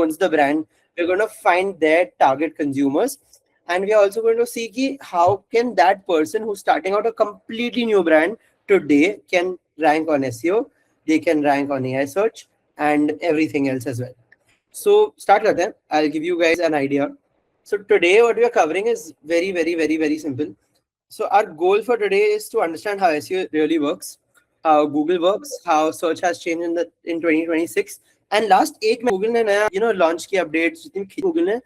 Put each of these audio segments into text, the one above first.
owns the brand. We're going to find their target consumers. And we are also going to see how can that person who's starting out a completely new brand today can rank on SEO, they can rank on AI search and everything else as well. So start karte hain. I'll give you guys an idea. So today what we are covering is very simple. So our goal for today is to understand how SEO really works, how Google works, how search has changed in 2026. And last एक Google ने नया launch की updates जितनी Google ने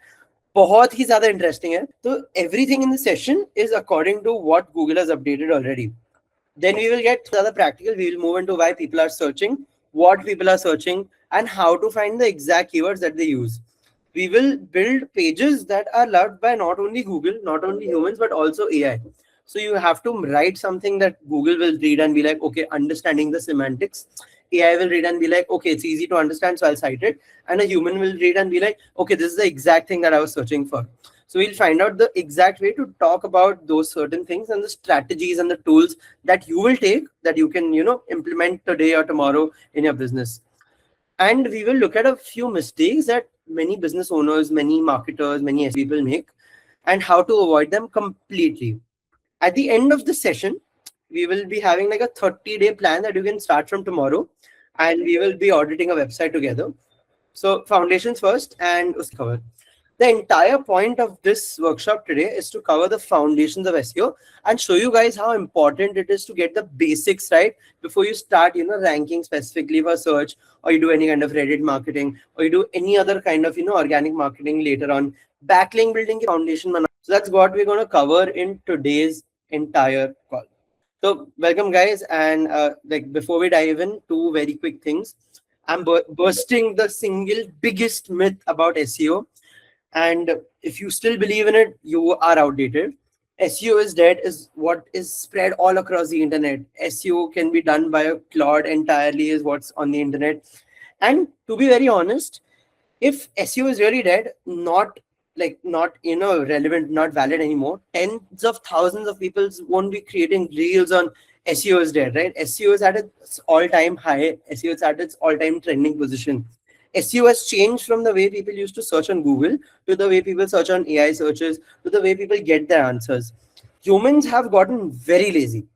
बहुत ही ज़्यादा interesting है. So everything in the session is according to what Google has updated already. Then we will get other practical. We will move into why people are searching, what people are searching, and how to find the exact keywords that they use. We will build pages that are loved by not only Google, not only humans, but also AI. So you have to write something that Google will read and be like, okay, understanding the semantics. AI will read and be like, okay, it's easy to understand, so I'll cite it. And a human will read and be like, okay, this is the exact thing that I was searching for. So we'll find out the exact way to talk about those certain things and the strategies and the tools that you will take that you can, implement today or tomorrow in your business. And we will look at a few mistakes that many business owners, many marketers, many people make and how to avoid them completely. At the end of the session, we will be having like a 30-day plan that you can start from tomorrow, and we will be auditing a website together. So foundations first and cover. The entire point of this workshop today is to cover the foundations of SEO and show you guys how important it is to get the basics right before you start, ranking specifically for search, or you do any kind of Reddit marketing, or you do any other kind of, organic marketing later on. Backlink building foundation. So that's what we're going to cover in today's entire call. So welcome guys, and before we dive in, two very quick things. I'm bursting the single biggest myth about SEO. And if you still believe in it, you are outdated. SEO is dead is what is spread all across the internet. SEO can be done by a Claude entirely is what's on the internet. And to be very honest, if SEO is really dead, not relevant, not valid anymore, tens of thousands of people won't be creating reels on SEO is dead, right? SEO is at its all-time high. SEO is at its all-time trending position. SEO has changed from the way people used to search on Google to the way people search on AI searches to the way people get their answers. Humans have gotten very lazy,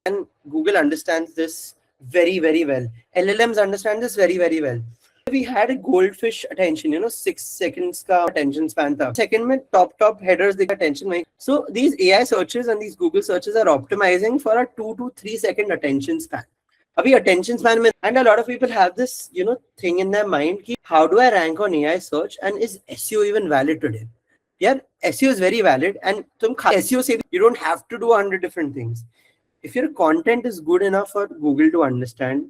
and Google understands this very well. LLMs understand this very well. We had a goldfish attention, 6 seconds ka attention span tha. Second mein top headers they attention. So these AI searches and these Google searches are optimizing for a 2 to 3 second attention span. Abhi attention span mein, and a lot of people have this, thing in their mind ki, how do I rank on AI search and is SEO even valid today? Yeah, SEO is very valid, and SEO say you don't have to do 100 different things. If your content is good enough for Google to understand,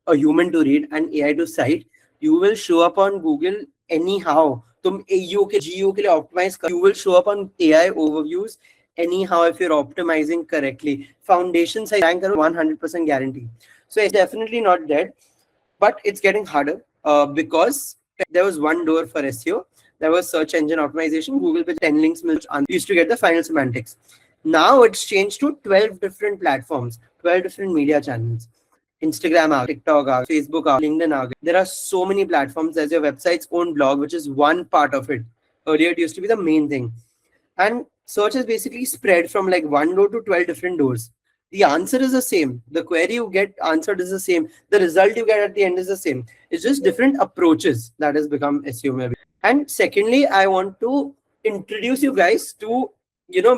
a human to read, and AI to cite, you will show up on Google anyhow. Tum AEO ke GEO ke liye optimize kar, you will show up on AI overviews anyhow if you're optimizing correctly. Foundation size rank 100% guarantee. So it's definitely not dead, but it's getting harder because there was one door for SEO. There was search engine optimization. Google page 10 links used to get the final semantics. Now it's changed to 12 different platforms, 12 different media channels. Instagram, TikTok, Facebook, LinkedIn. There are so many platforms. There's your website's own blog, which is one part of it. Earlier, it used to be the main thing. And search is basically spread from like one door to 12 different doors. The answer is the same. The query you get answered is the same. The result you get at the end is the same. It's just different approaches that has become SEO maybe. And secondly, I want to introduce you guys to,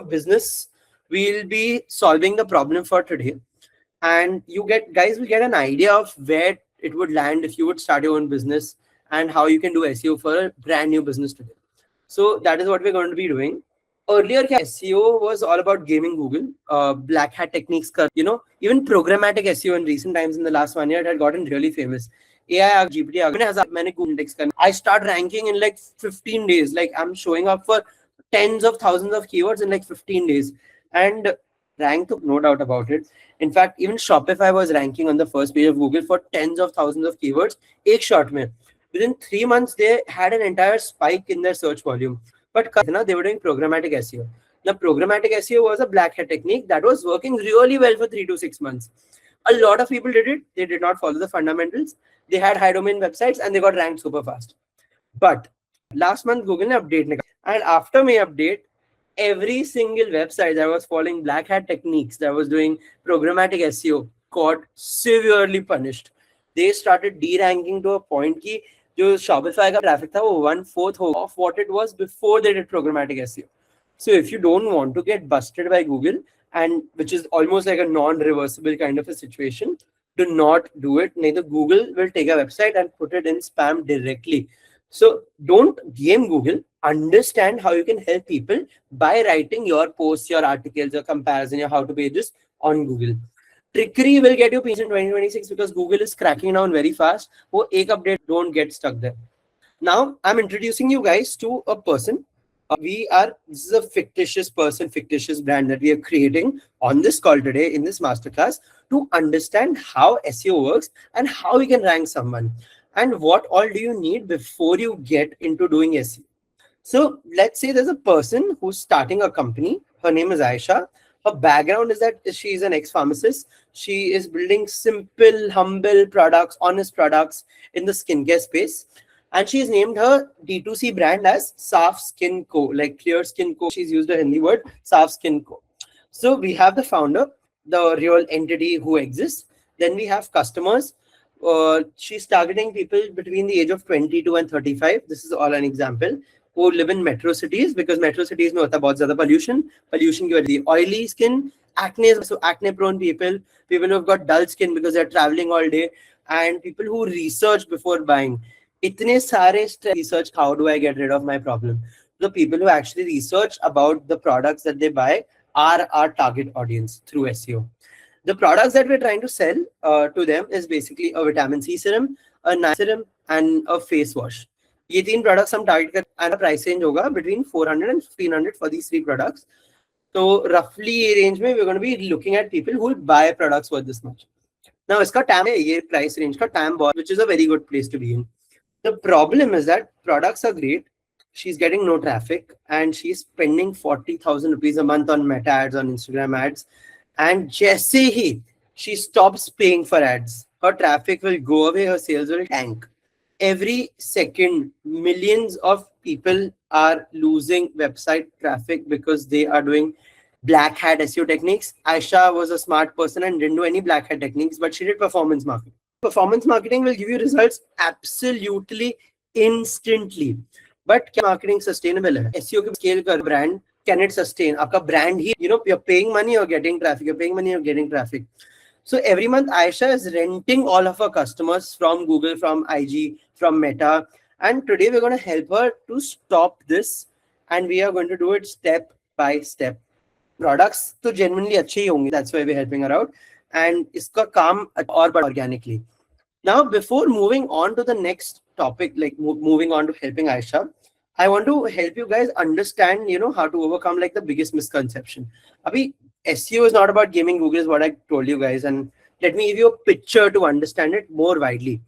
business we'll be solving the problem for today. And guys will get an idea of where it would land if you would start your own business and how you can do SEO for a brand new business today. So that is what we're going to be doing. Earlier, SEO was all about gaming Google, black hat techniques. Even programmatic SEO in recent times in the last 1 year it had gotten really famous. AI, GPT, I start ranking in like 15 days. Like I'm showing up for tens of thousands of keywords in like 15 days. And rank, no doubt about it. In fact, even Shopify was ranking on the first page of Google for tens of thousands of keywords. Ek shot mein. Within 3 months, they had an entire spike in their search volume. But they were doing programmatic SEO. The programmatic SEO was a black hat technique that was working really well for 3 to 6 months. A lot of people did it. They did not follow the fundamentals. They had high domain websites and they got ranked super fast. But last month Google ने update निकाला, and after my update, every single website that was following black hat techniques, that was doing programmatic SEO, got severely punished. They started de-ranking to a point कि जो Shopify का traffic था वो 1/4 of what it was before they did programmatic SEO. So if you don't want to get busted by Google, and which is almost like a non-reversible kind of a situation, do not do it. Neither Google will take a website and put it in spam directly. So don't game Google. Understand how you can help people by writing your posts, your articles, your comparison, your how-to pages on Google. Trickery will get you peace in 2026 because Google is cracking down very fast. वो एक update, don't get stuck there. Now I'm introducing you guys to a person. This is a fictitious person, fictitious brand that we are creating on this call today in this masterclass to understand how SEO works and how we can rank someone and what all do you need before you get into doing SEO. So let's say there's a person who's starting a company. Her name is Aisha. Her background is that she is an ex-pharmacist. She is building simple, humble products, honest products in the skincare space. And she's named her D2C brand as Saaf Skin Co, like Clear Skin Co. She's used a Hindi word, Saaf Skin Co. So we have the founder, the real entity who exists. Then we have customers. She's targeting people between the age of 22 and 35. This is all an example. Who live in metro cities, because metro cities में होता है बहुत ज़्यादा pollution की वजह से oily skin, acne, so acne prone people who have got dull skin because they're traveling all day, and people who research before buying. इतने सारे research, how do I get rid of my problem? The people who actually research about the products that they buy are our target audience through SEO. The products that we're trying to sell to them is basically a vitamin C serum, a night serum, and a face wash. ये तीन products हम target कर, and price range होगा between 400 and 1500 for these three products. So roughly ये range में we're going to be looking at people who will buy products worth this much. Now इसका TAM है, ये price range का TAM बहुत, which is a very good place to be in. The problem is that products are great. She's getting no traffic and she's spending 40,000 rupees a month on meta ads, on Instagram ads. And जैसे ही she stops paying for ads, her traffic will go away, her sales will tank. Every second, millions of people are losing website traffic because they are doing black hat SEO techniques. Aisha was a smart person and didn't do any black hat techniques, but she did performance marketing. Performance marketing will give you results absolutely instantly. But क्या marketing sustainable है? SEO के scale का brand, can it sustain? आपका brand he, you're paying money or getting traffic. You're paying money or getting traffic. So every month, Aisha is renting all of her customers from Google, from IG, from Meta. And today we're going to help her to stop this. And we are going to do it step by step. Products to genuinely अच्छे ही होंगे. That's why we're helping her out. And इसका काम और बढ़ organically. Now, before moving on to the next topic, like moving on to helping Aisha, I want to help you guys understand, how to overcome like the biggest misconception. Abhi, SEO is not about gaming Google, is what I told you guys. And let me give you a picture to understand it more widely.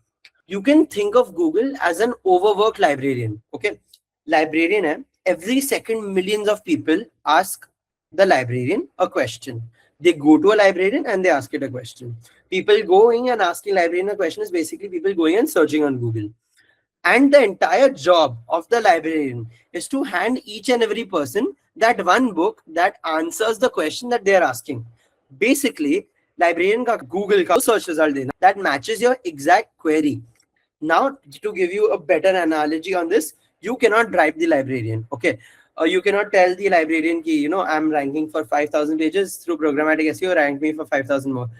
You can think of Google as an overworked librarian. Okay. Librarian hai. Every second, millions of people ask the librarian a question. They go to a librarian and they ask it a question. People going and asking librarian a question is basically people going and searching on Google. And the entire job of the librarian is to hand each and every person that one book that answers the question that they are asking. Basically, librarian ka Google ka search result dena that matches your exact query. Now, to give you a better analogy on this, you cannot drive the librarian. Okay. You cannot tell the librarian ki, I'm ranking for 5,000 pages through programmatic SEO, rank me for 5,000 more.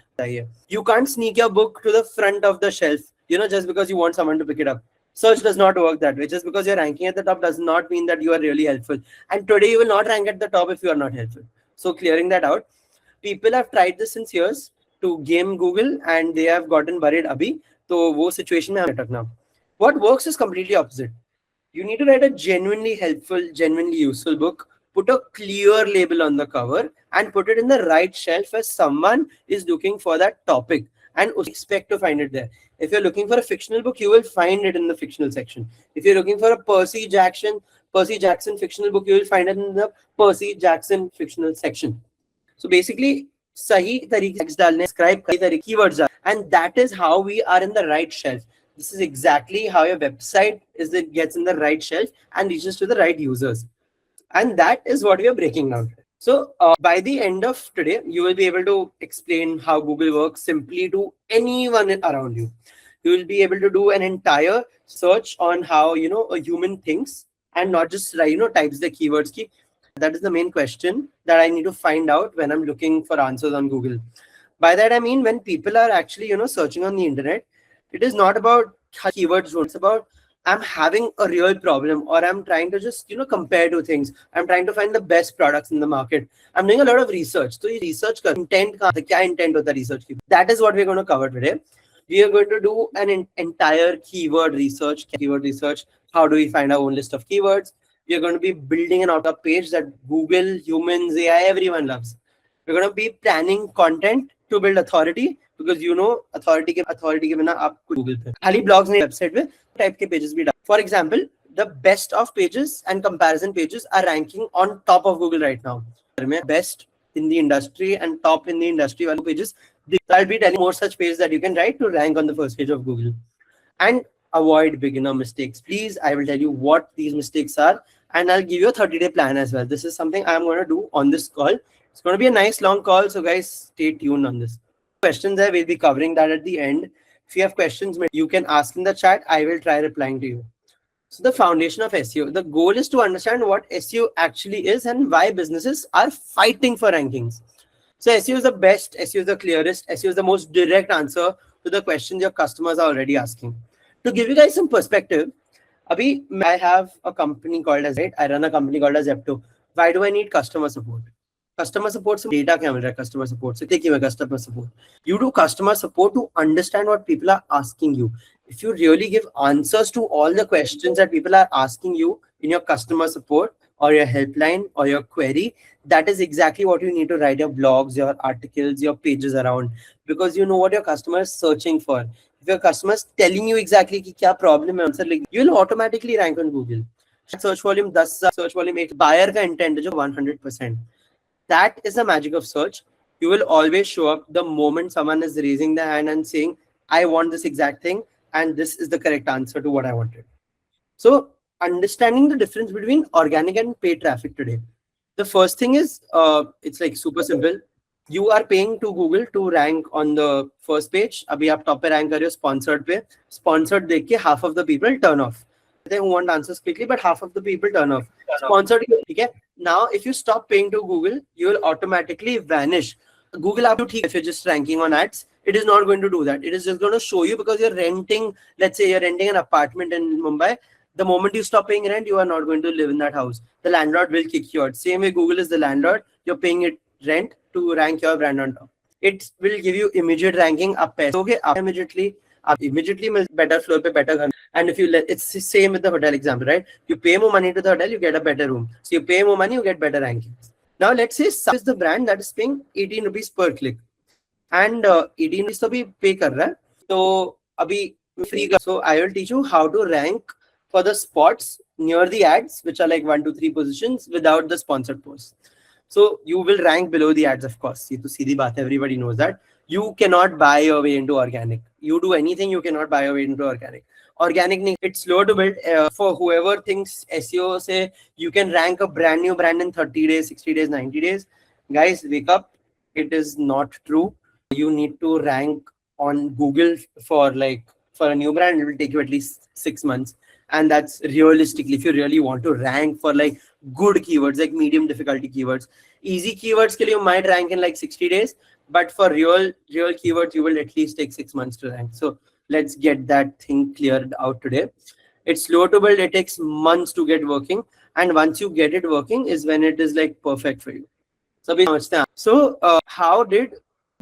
You can't sneak your book to the front of the shelf, just because you want someone to pick it up. Search does not work that way. Just because you're ranking at the top does not mean that you are really helpful. And today you will not rank at the top if you are not helpful. So clearing that out, people have tried this since years to game Google and they have gotten buried abhi. So wo situation mein hum now. What works is completely opposite. You need to write a genuinely helpful, genuinely useful book, put a clear label on the cover and put it in the right shelf as someone is looking for that topic and expect to find it there. If you're looking for a fictional book, you will find it in the fictional section. If you're looking for a Percy Jackson fictional book, you will find it in the Percy Jackson fictional section. So basically, sahi tarike text dalne, describe keywords, and that is how we are in the right shelf. This is exactly how your website gets in the right shelf and reaches to the right users. And that is what we are breaking down today. So by the end of today, you will be able to explain how Google works simply to anyone around you. You will be able to do an entire search on how a human thinks, and not just types the keywords key. That is the main question that I need to find out when I'm looking for answers on Google. By that I mean, when people are actually searching on the internet, it is not about keywords. It's about, I'm having a real problem, or I'm trying to just compare two things. I'm trying to find the best products in the market. I'm doing a lot of research. So research intent का क्या intent होता है research की. That is what we're going to cover today. We are going to do an entire keyword research. How do we find our own list of keywords? We are going to be building an outer page that Google, humans, AI, everyone loves. We're going to be planning content to build authority, because authority के बिना आप Google पे खाली blogs नहीं, website पे type के pages भी डाल. For example, the best of pages and comparison pages are ranking on top of Google right now. Best in the industry and top in the industry pages. I'll be telling more such pages that you can write to rank on the first page of Google. And avoid beginner mistakes, please. I will tell you what these mistakes are, and I'll give you a 30-day plan as well. This is something I'm going to do on this call. It's going to be a nice long call, so guys, stay tuned on this. Questions there, we'll be covering that at the end. If you have questions, you can ask in the chat. I will try replying to you. So the foundation of SEO, the goal is to understand what SEO actually is and why businesses are fighting for rankings. So SEO is the best, SEO is the clearest, SEO is the most direct answer to the questions your customers are already asking. To give you guys some perspective, I have a company called as, right? I run a company called as Zepto. Why do I need customer support? Customer support से data क्या मिल रहा है? Customer support से देखिए मैं customer support. You do customer support to understand what people are asking you. If you really give answers to all the questions that people are asking you in your customer support or your helpline or your query, that is exactly what you need to write your blogs, your articles, your pages around, because you know what your customer is searching for. If your customer is telling you exactly ki kya problem hai, answer like, you'll automatically rank on Google. Search volume 10, search volume 8, buyer ka intent jo 100%. That is the magic of search. You will always show up the moment someone is raising their hand and saying, I want this exact thing, and this is the correct answer to what I wanted. So understanding the difference between organic and paid traffic today. The first thing is, it's like super simple. You are paying to Google to rank on the first page. Abhi aap top pe rank kar rahe ho sponsored pe. Sponsored dekh ke half of the people turn off. They want answers quickly, but half of the people turn off. Sponsored, okay? Now, if you stop paying to Google, you will automatically vanish. Google, if you're just ranking on ads, it is not going to do that. It is just going to show you, because you're renting, let's say you're renting an apartment in Mumbai. The moment you stop paying rent, you are not going to live in that house. The landlord will kick you out. Same way Google is the landlord. You're paying it rent to rank your brand on top. It will give you immediate ranking. Okay, immediately better floor, better. And if you it's the same with the hotel example, right? You pay more money to the hotel, you get a better room. So you pay more money, you get better rankings. Now let's say is the brand that is paying 18 rupees per click, and 18 rupees to bhi pay kar raha hai. So abhi free. So I will teach you how to rank for the spots near the ads, which are like 1 to 3 positions without the sponsored posts. So you will rank below the ads, of course. Ye to seedhi baat hai, everybody knows that. You cannot buy your way into organic. You do anything, you cannot buy your way into organic. Organic, it's slow to build. For whoever thinks SEO say you can rank a brand new brand in 30 days, 60 days, 90 days. Guys, wake up. It is not true. You need to rank on Google for a new brand. It will take you at least 6 months. And that's realistically, if you really want to rank for like good keywords, like medium difficulty keywords. Easy keywords you might rank in like 60 days. But for real keywords, you will at least take 6 months to rank. So let's get that thing cleared out today. It's slow to build. It takes months to get working. And once you get it working is when it is like perfect for you. So how did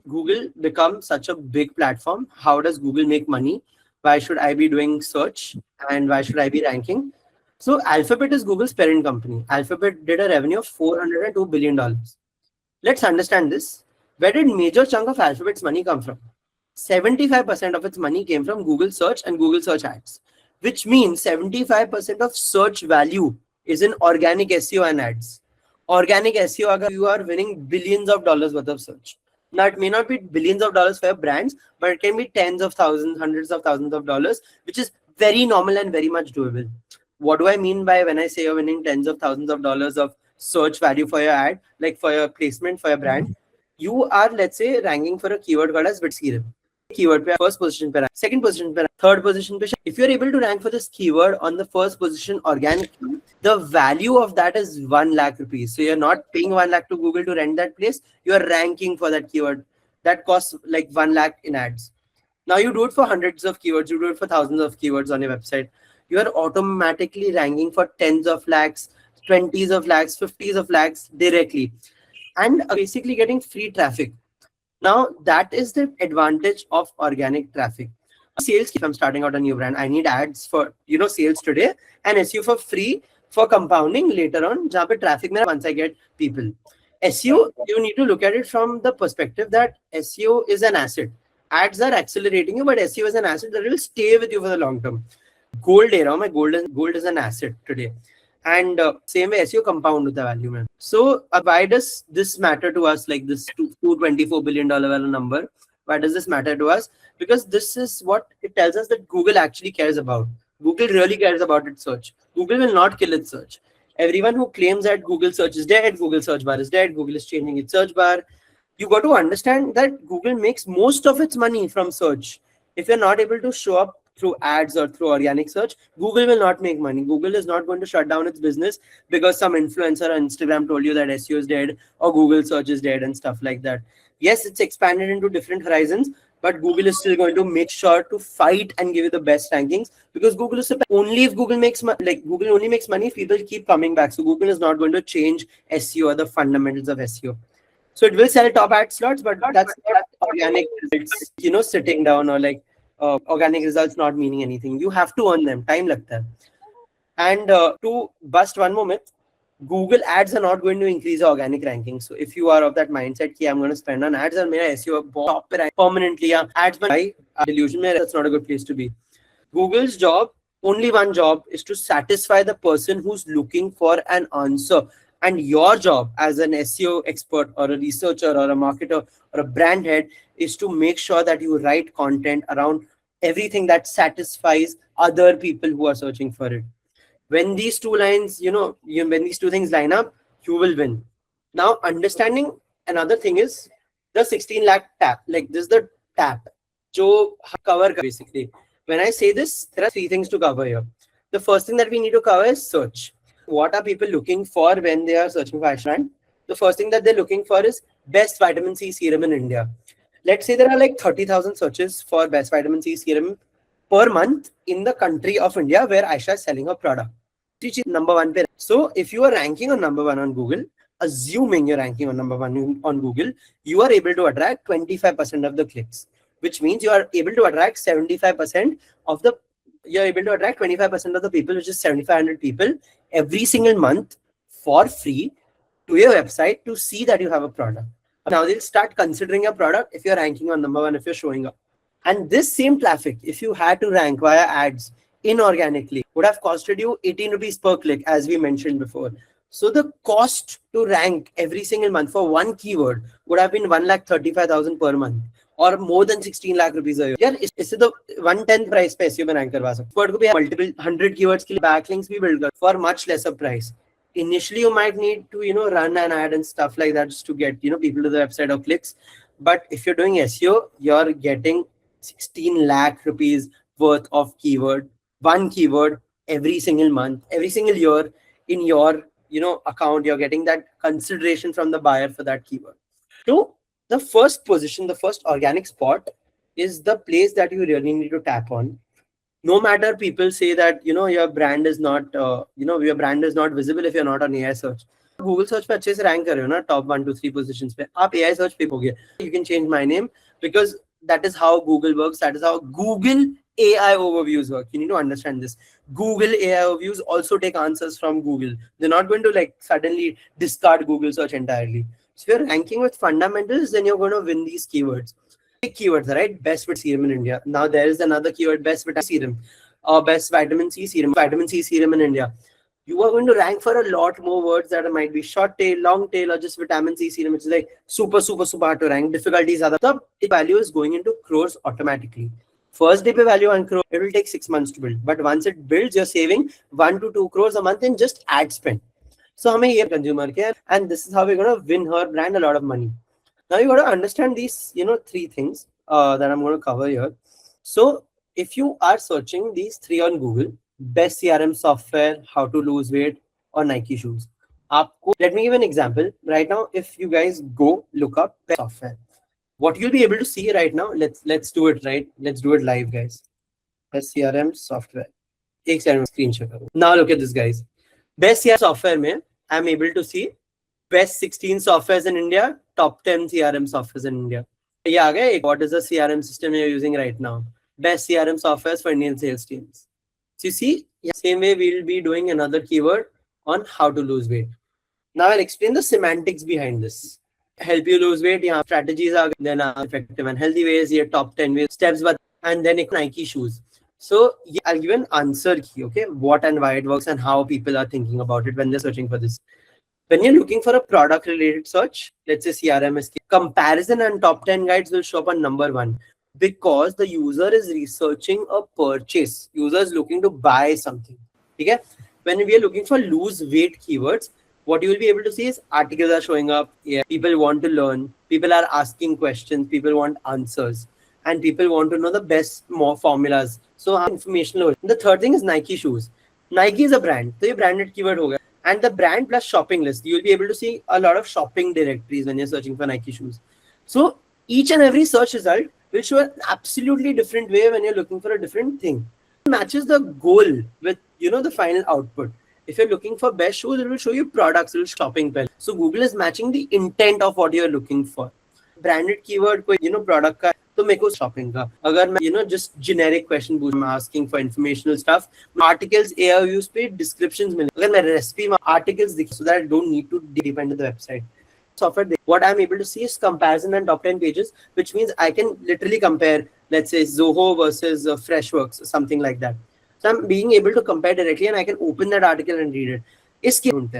Google become such a big platform? How does Google make money? Why should I be doing search? And why should I be ranking? So Alphabet is Google's parent company. Alphabet did a revenue of $402 billion. Let's understand this. Where did major chunk of Alphabet's money come from? 75% of its money came from Google search and Google search ads, which means 75% of search value is in organic SEO and ads. Organic SEO, you are winning billions of dollars worth of search. Now, it may not be billions of dollars for your brands, but it can be tens of thousands, hundreds of thousands of dollars, which is very normal and very much doable. What do I mean by when I say you're winning tens of thousands of dollars of search value for your ad, like for your placement, for your brand? You are, let's say, ranking for a keyword called as serum. Keyword पे first position पे rank, second position पे rank, third position पे. If you're able to rank for this keyword on the first position organically, the value of that is 1 lakh rupees. So you're not paying 1 lakh to Google to rent that place. You're ranking for that keyword. That costs like 1 lakh in ads. Now you do it for hundreds of keywords. You do it for thousands of keywords on your website. You are automatically ranking for tens of lakhs, 20s of lakhs, 50s of lakhs directly, and basically getting free traffic. Now, that is the advantage of organic traffic. Sales, if I'm starting out a new brand, I need ads for, sales today and SEO for free for compounding later on, jab traffic once I get people. SEO, you need to look at it from the perspective that SEO is an asset. Ads are accelerating you, but SEO is an asset that will stay with you for the long term. Gold era, my gold is an asset today. And same way SEO compound with the value, man. So why does this matter to us, like this $224 billion number? Why does this matter to us? Because this is what it tells us that Google actually cares about. Google really cares about its search. Google will not kill its search. Everyone who claims that Google search is dead, Google search bar is dead, Google is changing its search bar, you got to understand that Google makes most of its money from search. If you're not able to show up through ads or through organic search, Google will not make money. Google is not going to shut down its business because some influencer on Instagram told you that SEO is dead or Google search is dead and stuff like that. Yes, it's expanded into different horizons, but Google is still going to make sure to fight and give you the best rankings, because Google is only if Google makes Google only makes money if people keep coming back. So Google is not going to change SEO or the fundamentals of SEO. So it will sell top ad slots, but that's not organic results, sitting down or like organic results not meaning anything. You have to earn them. Time lagta hai. And to bust one more myth, Google ads are not going to increase the organic ranking. So if you are of that mindset, I'm going to spend on ads and my SEO top permanently, ads by delusion, that's not a good place to be. Google's job, only one job, is to satisfy the person who's looking for an answer. And your job as an SEO expert or a researcher or a marketer or a brand head is to make sure that you write content around everything that satisfies other people who are searching for it. When these two lines, when these two things line up, you will win. Now, understanding another thing is the 16 lakh tap. Like this is the tap. Jo cover basically. When I say this, there are three things to cover here. The first thing that we need to cover is search. What are people looking for when they are searching for Ashland? The first thing that they're looking for is best vitamin C serum in India. Let's say there are like 30,000 searches for best vitamin C serum per month in the country of India where Aisha is selling her product. Number one. So if you are ranking on number one on Google, assuming you're ranking on number one on Google, you are able to attract 25% of the clicks, which means you are able to attract 75% of the you're able to attract 25% of the people, which is 7,500 people every single month for free to your website to see that you have a product. Now they'll start considering your product if you're ranking on number one, if you're showing up. And this same traffic, if you had to rank via ads inorganically, would have costed you 18 rupees per click, as we mentioned before. So the cost to rank every single month for one keyword would have been 1,35,000 per month, or more than 16 lakh rupees a year. Yeah, इससे तो 1/10 price पे SEO में rank करवा सकते. Word को भी multiple 100 keywords के लिए backlinks भी build कर for much lesser price. Initially, you might need to run an ad and stuff like that just to get people to the website or clicks. But if you're doing SEO, you're getting 16 lakh rupees worth of keyword, one keyword every single month, every single year in your account. You're getting that consideration from the buyer for that keyword. So the first position, the first organic spot is the place that you really need to tap on. No matter people say that your brand is not your brand is not visible if you're not on AI search. Google search पे अच्छे से rank कर रहे हो ना, top 1 to 3 positions पे. आप AI search पे हो गए. You can change my name because that is how Google works. That is how Google AI overviews work. You need to understand this. Google AI overviews also take answers from Google. They're not going to suddenly discard Google search entirely. So if you're ranking with fundamentals, then you're going to win these keywords. Keywords, right? Best vitamin serum in India. Now there is another keyword, best vitamin serum, or best vitamin C serum in India. you are going to rank for a lot more words that might be short tail, long tail, or just vitamin C serum, which is like super hard to rank. Difficulties are the value is going into crores automatically. First day pay value 1 crore, it will take 6 months to build. But once it builds, you're saving 1 to 2 crores a month in just ad spend. So हमें ये consumer care, and this is how we're gonna win her brand a lot of money. Now you got to understand these, three things that I'm going to cover here. So if you are searching these three on Google, best CRM software, how to lose weight, or Nike shoes. Let me give an example. Right now, if you guys go look up best software, what you'll be able to see right now, let's do it right. Let's do it live, guys. Best CRM software. एक CRM screenshot करो. Now look at this, guys. Best CRM software में I'm able to see best 16 softwares in India, top 10 CRM softwares in India. Yeah, what is the CRM system you're using right now? Best CRM softwares for Indian sales teams. So you see, same way we'll be doing another keyword on how to lose weight. Now I'll explain the semantics behind this. Help you lose weight, yeah, strategies are then effective and healthy ways, your top 10 ways, steps, but and then Nike shoes. So yeah, I'll give an answer key, okay? What and why it works and how people are thinking about it when they're searching for this. When you're looking for a product related search, let's say CRM, comparison and top 10 guides will show up on number 1 because the user is researching a purchase. User is looking to buy something. Okay? When we are looking for lose weight keywords, what you will be able to see is articles are showing up. Yeah, people want to learn. People are asking questions. People want answers. And people want to know the best more formulas. So informational. The third thing is Nike shoes. Nike is a brand. So ये branded keyword होगा. And the brand plus shopping list, you'll be able to see a lot of shopping directories when you're searching for Nike shoes. So each and every search result will show an absolutely different way when you're looking for a different thing. It matches the goal with, the final output. If you're looking for best shoes, it will show you products, it will shopping pen. So Google is matching the intent of what you're looking for. Branded keyword कोई product का तो मेरे को shopping का. अगर मैं just generic question पूछ, मैं asking for informational stuff, articles ARVs पे descriptions मिले. अगर मैं recipe में articles दिखे, so that I don't need to depend on the website. Software, what I'm able to see is comparison and top 10 pages, which means I can literally compare, let's say Zoho versus Freshworks or something like that. So I'm being able to compare directly and I can open that article and read it.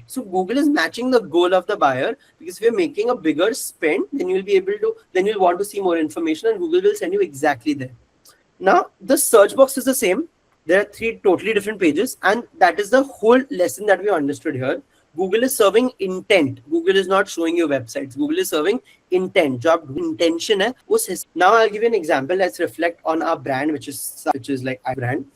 So Google is matching the goal of the buyer, because if you're making a bigger spend, then you'll want to see more information and Google will send you exactly there. Now the search box is the same. There are 3 totally different pages, and that is the whole lesson that we understood here. Google is serving intent. Google is not showing you websites. Google is serving intent. Job intention hai, now I'll give you an example. Let's reflect on our brand, which is like our brand.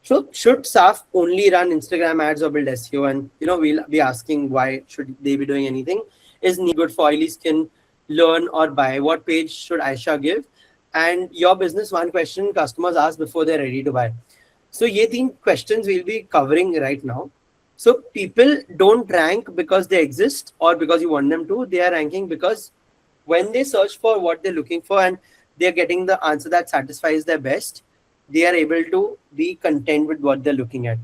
So should SAF only run Instagram ads or build SEO? And we'll be asking why should they be doing anything? Is knee good for oily skin? Learn or buy? What page should Aisha give? And your business, one question customers ask before they're ready to buy. So ye 3 questions we'll be covering right now. So people don't rank because they exist or because you want them to. They are ranking because when they search for what they're looking for and they're getting the answer that satisfies their best, they are able to be content with what they're looking at.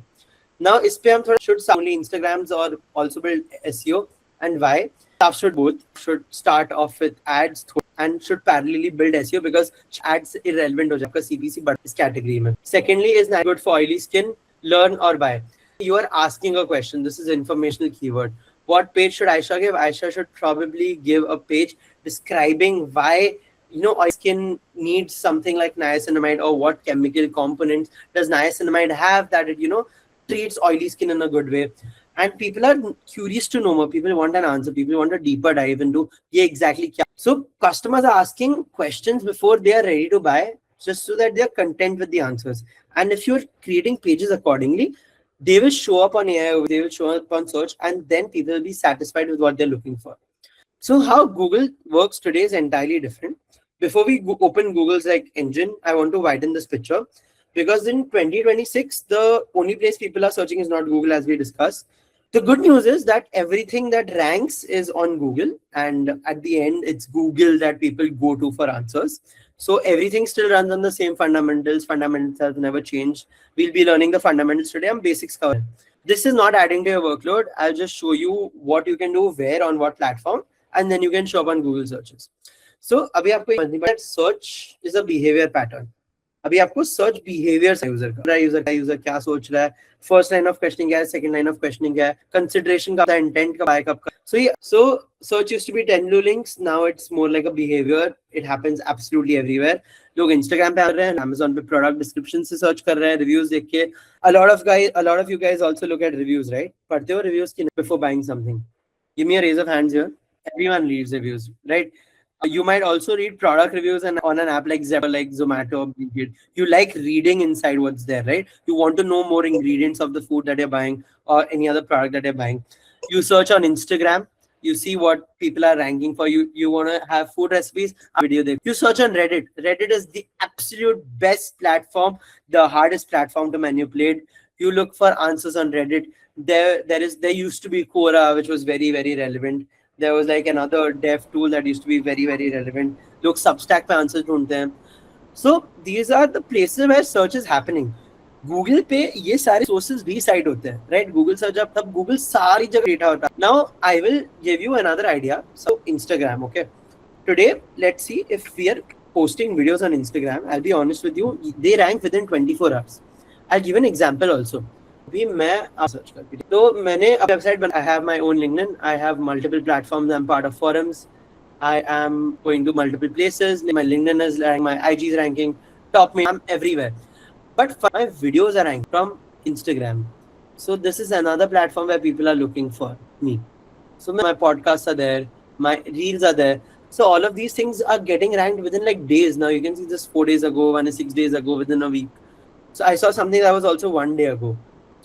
Now, should only Instagrams or also build SEO, and why? Staff should both. Should start off with ads and should parallelly build SEO, because ads irrelevant ho jayega CPC but this category mein. Secondly, is not good for oily skin? Learn or buy? You are asking a question. This is informational keyword. What page should Aisha give? Aisha should probably give a page describing why oil skin needs something like niacinamide, or what chemical components does niacinamide have that it treats oily skin in a good way. And people are curious to know more. People want an answer. People want a deeper dive into exactly kya. So customers are asking questions before they are ready to buy, just so that they are content with the answers. And if you're creating pages accordingly, they will show up on AI, they will show up on search, and then people will be satisfied with what they're looking for. So how Google works today is entirely different. Before we open Google's engine, I want to widen this picture, because in 2026, the only place people are searching is not Google, as we discussed. The good news is that everything that ranks is on Google, and at the end, it's Google that people go to for answers. So everything still runs on the same fundamentals. Fundamentals have never changed. We'll be learning the fundamentals today. I'm basics covered. This is not adding to your workload. I'll just show you what you can do, where, on what platform, and then you can show up on Google searches. So, abhi aapko that search is a behavior pattern. अभी आपको search behaviour user क्या सोच रहा है, first line of questioning क्या है, second line of questioning क्या है, कंसिडरेशन का इंटेंट का बैकअप का. So search used to be 10 blue links, now it's more like a behavior. It happens absolutely everywhere. लोग इंस्टाग्राम पे आ रहे हैं, अमेजोन पे प्रोडक्ट डिस्क्रिप्शन से सर्च कर रहे हैं, रिव्यूज देख के. A lot of you guys also look at reviews, right? पढ़ते हो रिव्यूज की before buying something? Give me a raise of hands here. Everyone reads reviews, right? You might also read product reviews and on an app like Zeppo, like Zomato, Blinkit. You like reading inside what's there, right? You want to know more ingredients of the food that you're buying or any other product that you're buying. You search on Instagram, you see what people are ranking for. You want to have food recipes, video there. You search on Reddit. Reddit is the absolute best platform, the hardest platform to manipulate. You look for answers on Reddit. There used to be Quora, which was very, very relevant. There was like another dev tool that used to be very, very relevant. Look, Substack पे answers ढूंढते हैं. So these are the places where search is happening. Google पे ये सारे sources भी side होते हैं, right? Google search up, तब Google सारी जगह data होता है. Now I will give you another idea. So Instagram, okay? Today, let's see if we are posting videos on Instagram. I'll be honest with you, they rank within 24 hours. I'll give an example also. अभी मैं search करती हूँ, तो मैंने website बना. I have my own LinkedIn. I have multiple platforms. I'm part of forums. I am going to multiple places. My LinkedIn is ranking, my IG is ranking, top me. I'm everywhere. But my videos are ranked from Instagram. So this is another platform where people are looking for me. So my podcasts are there, my reels are there. So all of these things are getting ranked within like days. Now you can see this 4 days ago, 1 is 6 days ago, within a week. So I saw something that was also 1 day ago.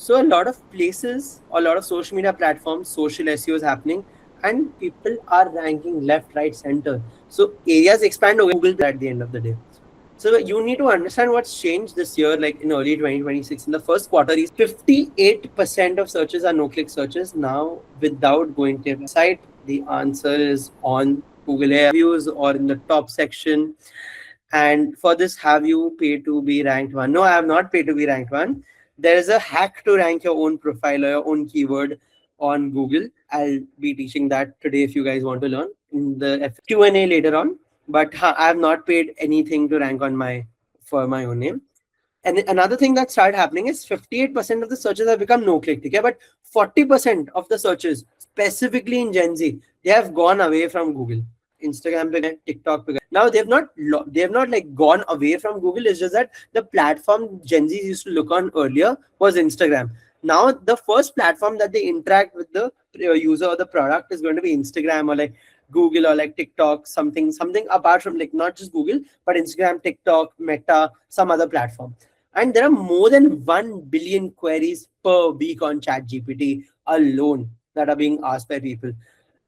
So a lot of places, a lot of social media platforms, social SEO is happening, and people are ranking left, right, center. So areas expand over Google at the end of the day. So you need to understand what's changed this year, like in early 2026. In the first quarter, 58% of searches are no-click searches. Now, without going to your website, the answer is on Google reviews or in the top section. And for this, have you paid to be ranked one? No, I have not paid to be ranked one. There is a hack to rank your own profile or your own keyword on Google. I'll be teaching that today if you guys want to learn in the Q&A later on. But I have not paid anything to rank on for my own name. And another thing that started happening is 58% of the searches have become no-click, okay? But 40% of the searches, specifically in Gen Z, they have gone away from Google. Instagram pe gaye, TikTok pe gaye. Now they have not like gone away from Google. It's just that the platform Gen Z used to look on earlier was Instagram. Now the first platform that they interact with the user or the product is going to be Instagram or like Google or like TikTok, something apart from like not just Google, but Instagram, TikTok, Meta, some other platform. And there are more than 1 billion queries per week on ChatGPT alone that are being asked by people.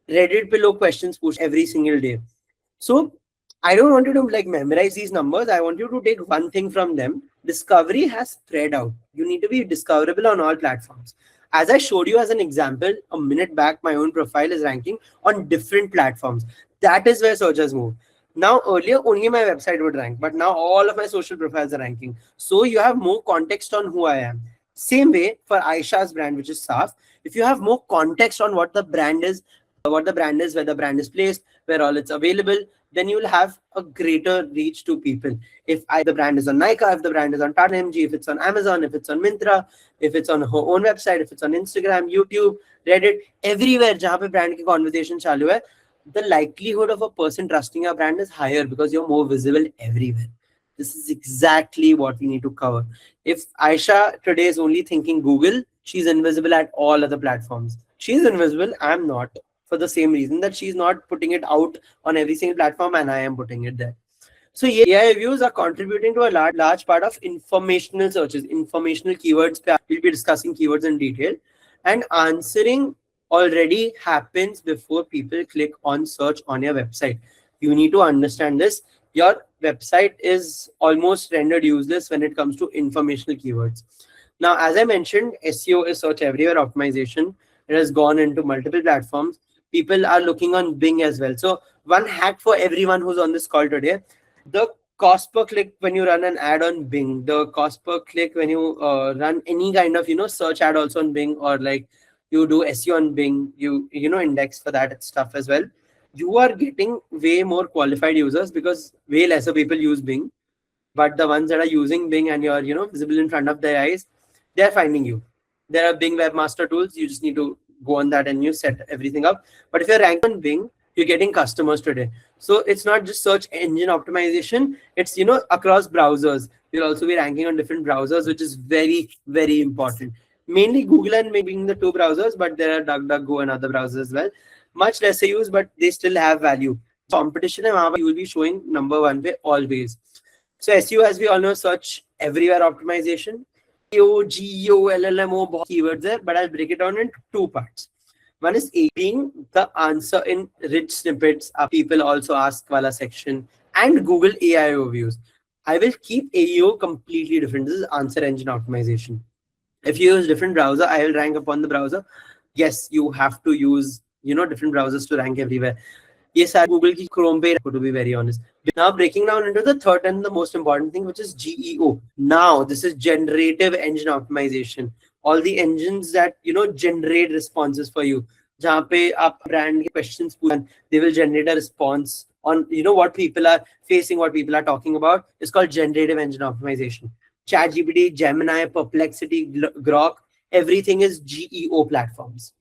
Reddit पे लोग questions push every single day. So I don't want you to like memorize these numbers. I want you to take one thing from them. Discovery has spread out. You need to be discoverable on all platforms. As I showed you as an example a minute back, my own profile is ranking on different platforms. That is where search has moved. Now earlier only my website would rank, but now all of my social profiles are ranking. So you have more context on who I am. Same way for Aisha's brand, which is Saf. If you have more context on what the brand is, where the brand is placed, where all it's available, then you will have a greater reach to people. If the brand is on Nykaa, if the brand is on Tata MG, if it's on Amazon, if it's on Myntra, if it's on her own website, if it's on Instagram, YouTube, Reddit, everywhere जहाँ पे brand की conversation चालू है, the likelihood of a person trusting your brand is higher because you're more visible everywhere. This is exactly what we need to cover. If Aisha today is only thinking Google, she's invisible at all other platforms. She's invisible, I'm not, for the same reason that she's not putting it out on every single platform and I am putting it there. So AI reviews are contributing to a large part of informational searches, informational keywords. We'll be discussing keywords in detail, and answering already happens before people click on search on your website. You need to understand this. Your website is almost rendered useless when it comes to informational keywords. Now, as I mentioned, SEO is search everywhere optimization. It has gone into multiple platforms. People are looking on Bing as well. So one hack for everyone who's on this call today: the cost per click when you run an ad on Bing, the cost per click when you run any kind of search ad also on Bing, or like you do SEO on Bing, you index for that stuff as well. You are getting way more qualified users because way lesser people use Bing. but the ones that are using Bing and you're, visible in front of their eyes, they're finding you. There are Bing webmaster tools. You just need to go on that and you set everything up. But if you're ranking on Bing, you're getting customers today. So it's not just search engine optimization. It's, across browsers. You'll also be ranking on different browsers, which is very, very important. Mainly Google and Bing being the two browsers, but there are DuckDuckGo and other browsers as well. Much lesser used, but they still have value. Competition, you will be showing number one way always. So SEO, as we all know, search everywhere optimization. SEO, GEO, LLMO, keywords there, but I'll break it down into two parts. One is being the answer in rich snippets, people also ask wala section, and Google AI overviews. I will keep AEO completely different. This is answer engine optimization. If you use different browser, I will rank upon the browser. Yes, you have to use, different browsers to rank everywhere. Yes, Google ki Chrome pe, to be very honest. Now breaking down into the third and the most important thing, which is GEO. Now this is generative engine optimization. All the engines that generate responses for you. Jahan pe aap brand questions, they will generate a response on what people are facing, what people are talking about. It's called generative engine optimization. ChatGPT, Gemini, Perplexity, Grok, everything is GEO platforms.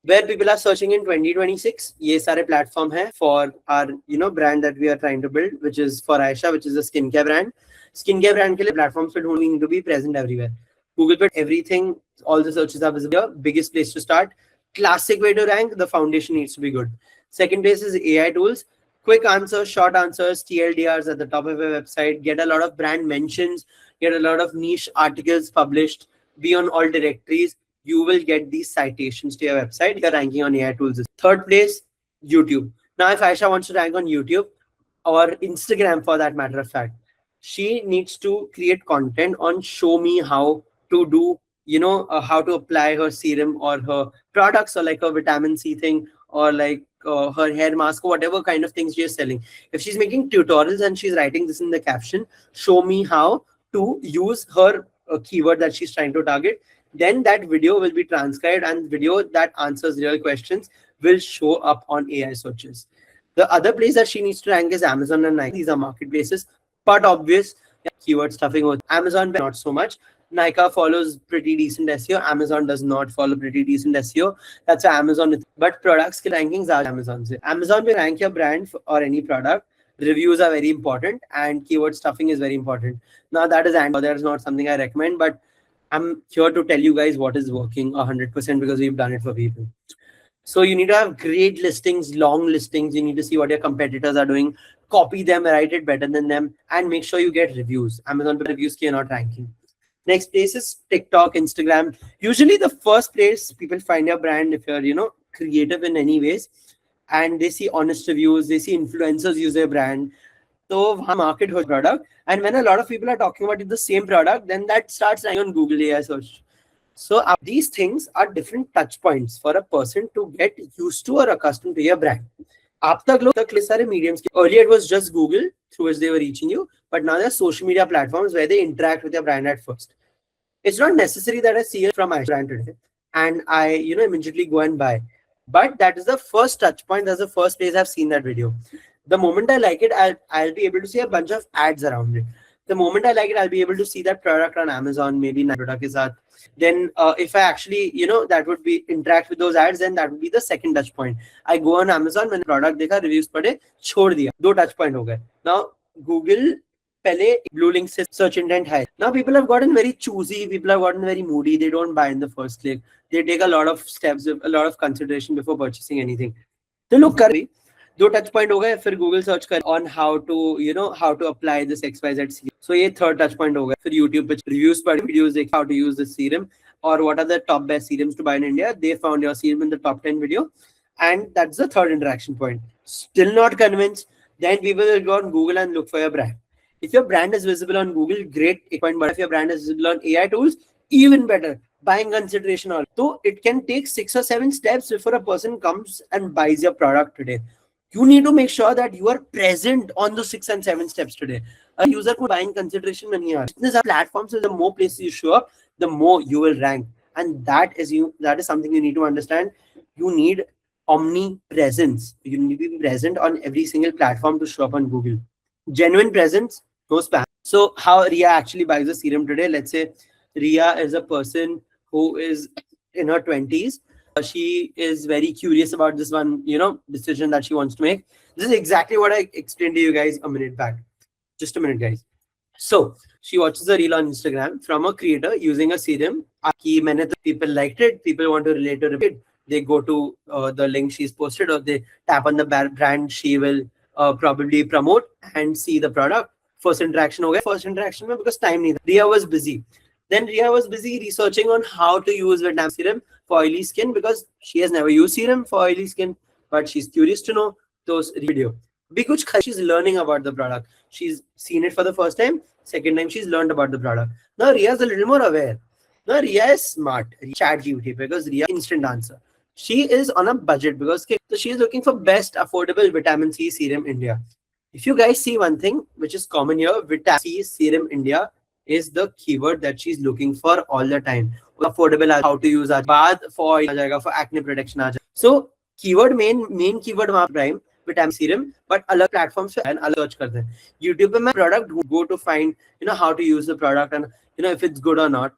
Where people are searching in 2026, ये सारे platform है for our brand that we are trying to build, which is for Aisha, which is a skincare brand. Skincare brand के लिए platforms पे ढूंढ need to be present everywhere. Google पे everything, all the searches are visible. Biggest place to start. Classic way to rank. The foundation needs to be good. Second place is AI tools. Quick answers, short answers, TLDRs at the top of your website. Get a lot of brand mentions. Get a lot of niche articles published. Be on all directories. You will get these citations to your website. You're ranking on AI tools. Third place, YouTube. Now, if Aisha wants to rank on YouTube or Instagram for that matter of fact, she needs to create content on show me how to do, how to apply her serum or her products, or like a vitamin C thing, or like her hair mask, or whatever kind of things she is selling. If she's making tutorials and she's writing this in the caption, show me how to use her keyword that she's trying to target, then that video will be transcribed and video that answers real questions will show up on AI searches. The other place that she needs to rank is Amazon and Nike. These are marketplaces, but obvious keyword stuffing with Amazon, not so much. Nike follows pretty decent SEO. Amazon does not follow pretty decent SEO. That's why Amazon. But products ke rankings are Amazon. Amazon will rank your brand or any product. Reviews are very important and keyword stuffing is very important. Now that is not something I recommend, but I'm here to tell you guys what is working 100% because we've done it for people. So you need to have great listings, long listings. You need to see what your competitors are doing, copy them, write it better than them, and make sure you get reviews. Amazon reviews are not ranking. Next place is TikTok, Instagram. Usually the first place people find your brand if you're, creative in any ways, and they see honest reviews, they see influencers use their brand. So market her product, and when a lot of people are talking about the same product, then that starts ranking on Google AI search. So these things are different touch points for a person to get used to or accustomed to your brand. After mediums. Earlier it was just Google through which they were reaching you, but now there are social media platforms where they interact with your brand at first. It's not necessary that I see it from my brand today and I immediately go and buy. But that is the first touch point. That's the first place I've seen that video. The moment I like it, I'll be able to see a bunch of ads around it. The moment I like it, I'll be able to see that product on Amazon, maybe product is that. Then if I actually, that would be interact with those ads, then that would be the second touch point. I go on Amazon, when the product dekha, reviews pade, chhod diya. Do touch point ho gaye. Now, Google pehle blue link se search intent hai. Now people have gotten very choosy, people have gotten very moody, they don't buy in the first click. They take a lot of steps, a lot of consideration before purchasing anything. So look, दो touch point हो गए, फिर Google search कर on how to apply this XYZ serum. So ये third touch point हो गया. फिर YouTube पे रिव्यूज पढ़, वीडियोस देख how to use this serum और what are the top best serums to buy in India. They found your serum in the top 10 video, and that's the third interaction point. Still not convinced, then people will go on Google and look for your brand. If your brand is visible on Google, great point. But if your brand is visible on AI tools, even better. Buying consideration on. So it can take 6 or 7 steps before a person comes and buys your product today. You need to make sure that you are present on the 6 and 7 steps today. A user could buying consideration when you are. These are platforms, so the more places you show up, the more you will rank. And that is something you need to understand. You need omnipresence. You need to be present on every single platform to show up on Google. Genuine presence, no spam. So how Ria actually buys a serum today? Let's say Ria is a person who is in her 20s. She is very curious about this one, decision that she wants to make. This is exactly what I explained to you guys a minute back. Just a minute, guys. So she watches a reel on Instagram from a creator using a serum. Ki maine to people liked it. People want to relate to it. They go to the link she's posted, or they tap on the brand she will probably promote and see the product. First interaction ho gaya. First interaction mein because time nahi tha. Ria was busy. Then Ria was busy researching on how to use vitamin serum for oily skin because she has never used serum for oily skin, but she's curious to know those video. Bhi kuch she's learning about the product. She's seen it for the first time. Second time she's learned about the product. Now Ria is a little more aware. Now Ria is smart. Chat GPT because Ria instant answer. She is on a budget because so she is looking for best affordable vitamin C serum India. If you guys see one thing which is common here, vitamin C serum India is the keyword that she's looking for all the time. Affordable, how to use baad for oil, for acne protection. So keyword main keyword prime vitamin serum, but अलग platforms पे and अलग search करते हैं. YouTube पे मैं product go to find how to use the product and if it's good or not.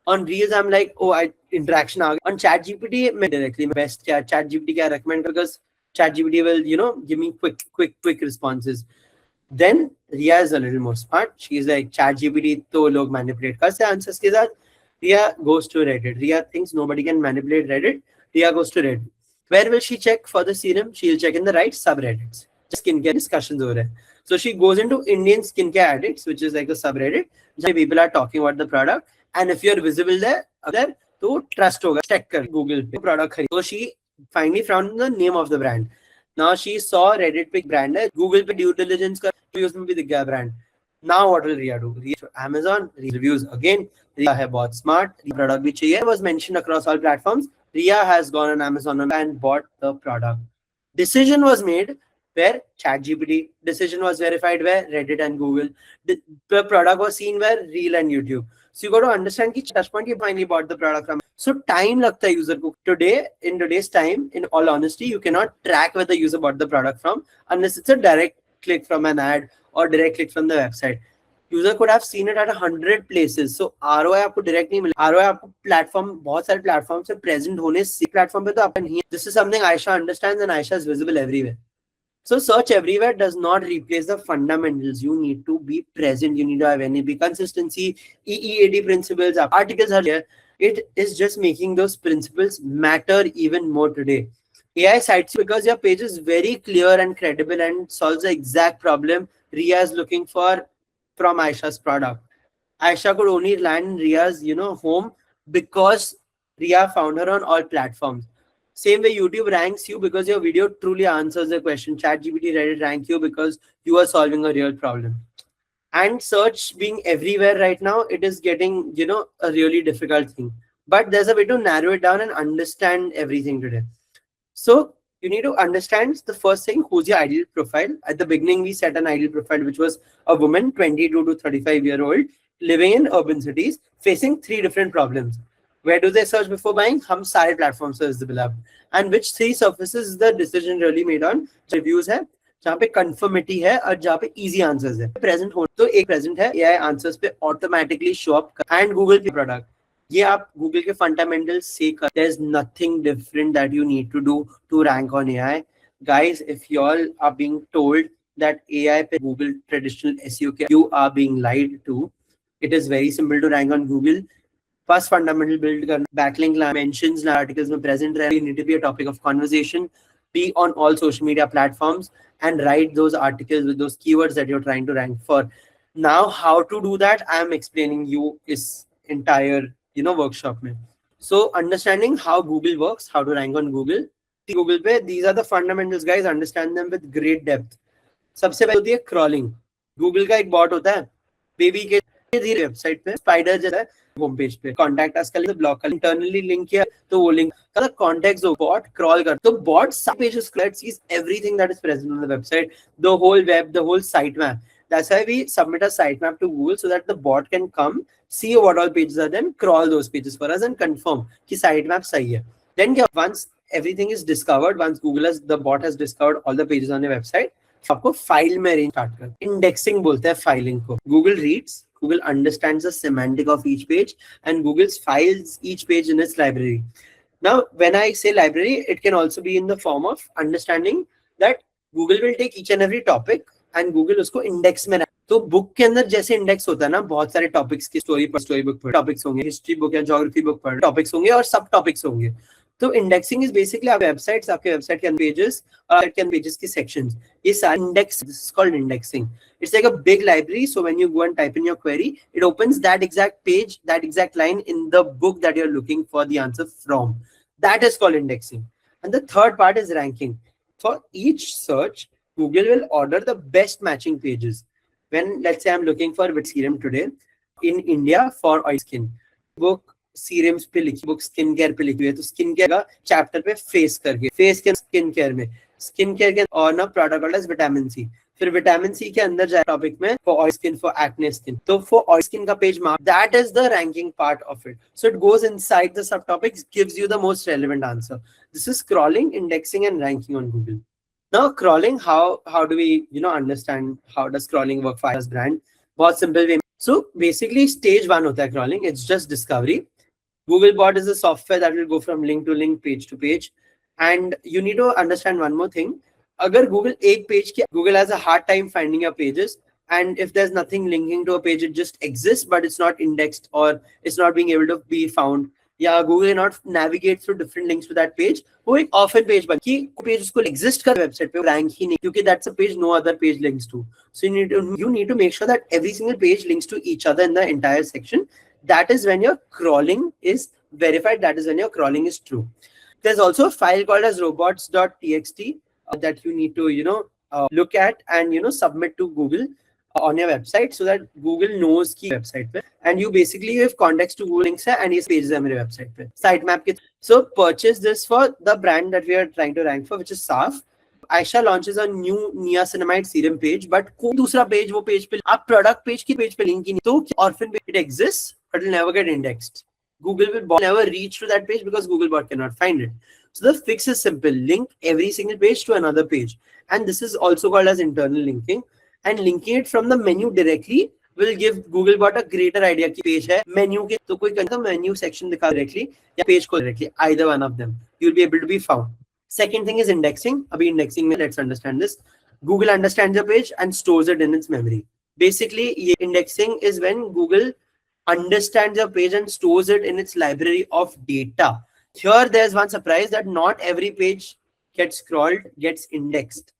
On Reels, I'm like, oh, I interaction. On Chat GPT, directly best Chat GPT क्या recommend because Chat GPT will give me quick responses. Then Ria is a little more smart. She's like Chat GPT तो लोग manipulate कर से answers के साथ. Ria goes to Reddit. Ria thinks nobody can manipulate Reddit. Ria goes to Reddit. Where will she check for the serum? She'll check in the right subreddits. Skincare discussions over there. So she goes into Indian skincare addicts, which is like a subreddit. Where people are talking about the product. And if you're visible there, तो trust होगा. Check कर Google पे product खरीद. So she finally found the name of the brand. Now she saw Reddit पे brand है. Google पे due diligence कर उसमें भी दिख गया brand. Now what will Ria do? Ria Amazon reviews again. Ria है बहुत smart. Product भी चाहिए. Was mentioned across all platforms. Ria has gone on Amazon and bought the product. Decision was made where ChatGPT. Decision was verified where Reddit and Google. The product was seen where Reel and YouTube. So you got to understand कि touch point you finally bought the product from. So time लगता है user को. Today, in today's time, in all honesty, you cannot track where the user bought the product from unless it's a direct click from an ad or direct click from the website. User could have seen it at 100 places. So ROI आपको direct नहीं मिलेगा. ROI आपको platform बहुत सारे platform से present होने से platform पे तो आपका नहीं है. This is something Aisha understands and Aisha is visible everywhere. So search everywhere does not replace the fundamentals. You need to be present. You need to have NAB consistency, EEAD principles, articles are there. It is just making those principles matter even more today. AI cites you because your page is very clear and credible and solves the exact problem Ria is looking for from Aisha's product. Aisha could only land in Ria's, home because Ria found her on all platforms. Same way YouTube ranks you because your video truly answers the question. ChatGPT, Reddit rank you because you are solving a real problem. And search being everywhere right now, it is getting, a really difficult thing. But there's a way to narrow it down and understand everything today. So you need to understand the first thing, who's your ideal profile. At the beginning, we set an ideal profile, which was a woman, 22 to 35-year-old, living in urban cities, facing 3 different problems. Where do they search before buying? हम सारे platforms से visible हैं. And which 3 surfaces is the decision really made on? Reviews है, जहाँ पे conformity है और जहाँ पे easy answers है. Present हो तो एक present है, AI answers पे automatically show up and Google पे product. ये आप Google के fundamentals से कर. There's nothing different that you need to do to rank on AI. Guys, if you all are being told that AI पे Google traditional SEO के you are being lied to. It is very simple to rank on Google. First fundamental build करना, backlink mentions articles में present रहे. You need to be a topic of conversation, be on all social media platforms and write those articles with those keywords that you're trying to rank for. Now, how to do that, I am explaining you is entire workshop में. So understanding how Google works, how to rank on Google पे, these are the fundamentals, guys. Understand them with great depth. सबसे पहले होती है crawling. Google का एक bot होता है, baby के वेबसाइट पे स्पाइडर जैसा है होम पेज पे कॉन्टैक्ट अस कर ब्लॉक कर इंटरनली लिंक किया तो वो लिंक का कॉन्टैक्ट्स बॉट क्रॉल कर तो बॉट सब pages sees everything that is present on the website the whole web the whole site map that's why we submit a site map to Google so that the bot can come see what all pages are then crawl those pages for us and confirm कि site map सही है then once everything is discovered once Google has the bot has discovered all the pages on your website आपको file में range start कर, indexing बोलते हैं filing को. Google reads, Google understands the semantic of each page, and Google files each page in its library. Now, when I say library, it can also be in the form of understanding that Google will take each and every topic and Google उसको index में. तो book के अंदर जैसे index होता है ना, बहुत सारे टॉपिक्स की स्टोरी बुक पर टॉपिक्स होंगे, हिस्ट्री बुक या ज्योग्राफी बुक पर टॉपिक्स होंगे और सब टॉपिक्स होंगे. तो इंडेक्सिंग इज बेसिकली आपके वेबसाइट के पेजेस की सेक्शंस, ये सारे index, this is called indexing. It's like a big library. So when you go and type in your query, it opens that exact page, that exact line in the book that you're looking for the answer from. That is called indexing. And the third part is ranking. For each search, Google will order the best matching pages. When, let's say I'm looking for which serum today in India for oil skin, book serums पे लिखी, book skin care पे लिखी हुई है, तो skin care का chapter पे face करके, फेस के स्किन केयर में, स्किन केयर के और ना प्रोडक्ट कॉल्ड विटामिन सी. फिर विटामिन सी के अंदर जाए टॉपिक में for oil skin, for acne skin, तो फॉर ऑयल स्किन का page mark, that is the ranking part of it. So it goes inside the sub topics, gives you the most relevant answer. This is crawling, indexing and ranking on Google. Now crawling, how do we understand how does crawling work for us brand? बहुत simple way. So basically stage 1 होता है crawling. It's just discovery. Googlebot is a software that will go from link to link, page to page. And you need to understand one more thing. Agar Google एक page के, Google has a hard time finding your pages. And if there's nothing linking to a page, it just exists, but it's not indexed or it's not being able to be found. या Google cannot navigate through different links to that page. वो एक orphan page बन कि page उसको exist कर website पे rank ही नहीं, क्योंकि that's a page no other page links to. So you need to make sure that every single page links to each other in the entire section. That is when your crawling is verified. That is when your crawling is true. There's also a file called as robots.txt that you need to look at and submit to Google on your website, so that Google knows की website पे, and you basically give context to Google links है and ये pages है मेरे website पे sitemap के. So purchase this for the brand that we are trying to rank for, which is Saf. Aisha launches a new niacinamide serum page, but कोई दूसरा page वो page पे आप प्रोडक्ट पेज की पेज पे link ही नहीं, तो orphan page, it exists but it will never get indexed. Google will never reach to that page because Googlebot cannot find it. So the fix is simple: link every single page to another page, and this is also called as internal linking. And linking it from the menu directly will give Googlebot a greater idea कि page है menu के, तो कोई कहता menu section दिखा directly या page को directly, either one of them you'll be able to be found. Second thing is indexing. अभी indexing में let's understand this. Google understands your page and stores it in its memory. Basically ये indexing is when Google understands your page and stores it in its library of data. Here there's one surprise, that not every page gets scrolled, gets indexed.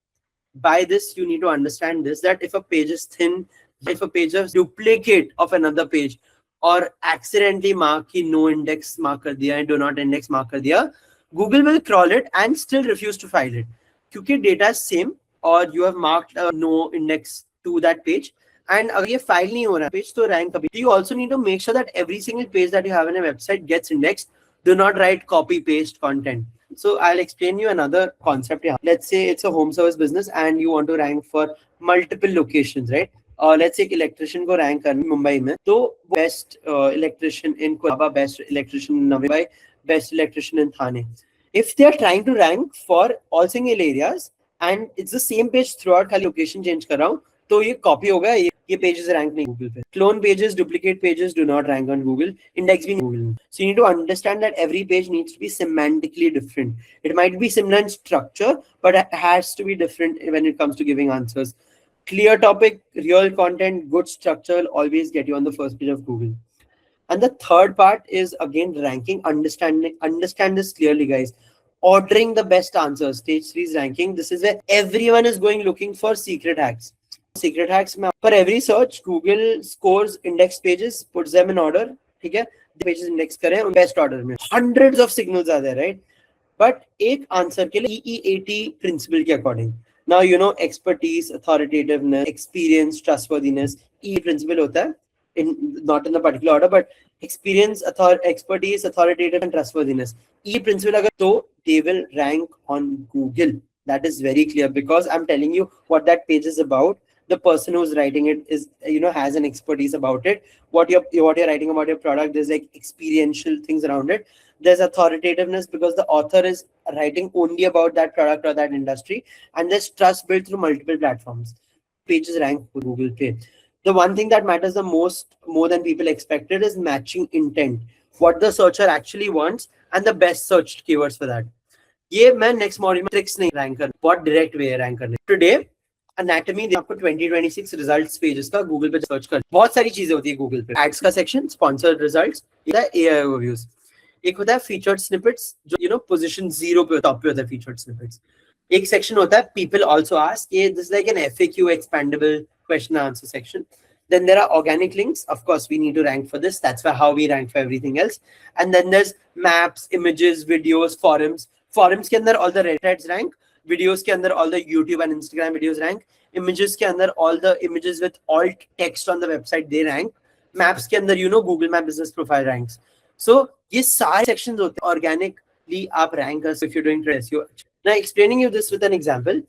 By this, you need to understand this, that if a page is thin, if a page is duplicate of another page, or accidentally mark ki no index mark kar diya, do not index mark kar diya, Google will crawl it and still refuse to file it. Kyunki data is same, or you have marked a no index to that page, and agar ye file nahi ho raha page, to rank kabhi. You also need to make sure that every single page that you have in a website gets indexed. Do not write copy paste content. So I'll explain you another concept here. Let's say it's a home service business and you want to rank for multiple locations, right? Let's say electrician को rank करना मुंबई में, तो best electrician in Kolaba, best electrician in Navi Mumbai, best electrician in Thane. If they are trying to rank for all single areas and it's the same page throughout, खाली location change कर रहा हूँ, तो ये copy हो गया, ये pages rank नहीं Google पे. Clone pages, duplicate pages do not rank on Google. Index भी Google. So you need to understand that every page needs to be semantically different. It might be similar in structure, but it has to be different when it comes to giving answers. Clear topic, real content, good structure will always get you on the first page of Google. And the third part is again ranking. Understand this clearly, guys. Ordering the best answers. Stage 3 is ranking. This is where everyone is going looking for secret hacks. Secret hacks में for every search Google scores index pages, puts them in order. ठीक है, the pages index करें best order में. Hundreds of signals are there, right? But एक answer के लिए EEAT principle के according. Now expertise, authoritativeness, experience, trustworthiness. E principle होता है not in the particular order, but experience, expertise, authoritative and trustworthiness. E principle अगर तो they will rank on Google. That is very clear because I'm telling you what that page is about. The person who's writing it is has an expertise about it. What you're writing about your product, there's like experiential things around it. There's authoritativeness because the author is writing only about that product or that industry, and there's trust built through multiple platforms. Pages rank Google Play. The one thing that matters the most, more than people expected, is matching intent, what the searcher actually wants, and the best searched keywords for that. ये मैं next module में tricks नहीं rank कर, बहुत direct way है rank करने। Today anatomy आपको 2026 results pages का गूगल पे सर्च कर, बहुत सारी चीजें होती है गूगल पे। एड्स का section, sponsored results, AI overviews, एक होता है फीचर्ड स्निपेट्स जो पोजीशन 0 पे टॉप पे होता है फीचर्ड स्निपेट्स। एक सेक्शन होता है पीपल आल्सो आस्क, ये this like an FAQ expandable question answer section. Then there are organic links. Of course, we need to rank for this. That's how we rank for everything else. And then there's maps, images, videos, forums. Forums के अंदर all the Reddits rank. Videos के अंदर all the YouTube and Instagram videos rank. Images के अंदर all the images with alt text on the website they rank. Maps के अंदर Google Map Business Profile ranks. So ये सारे sections होते हैं organically आप rank कर if you're doing SEO. Now explaining you this with an example.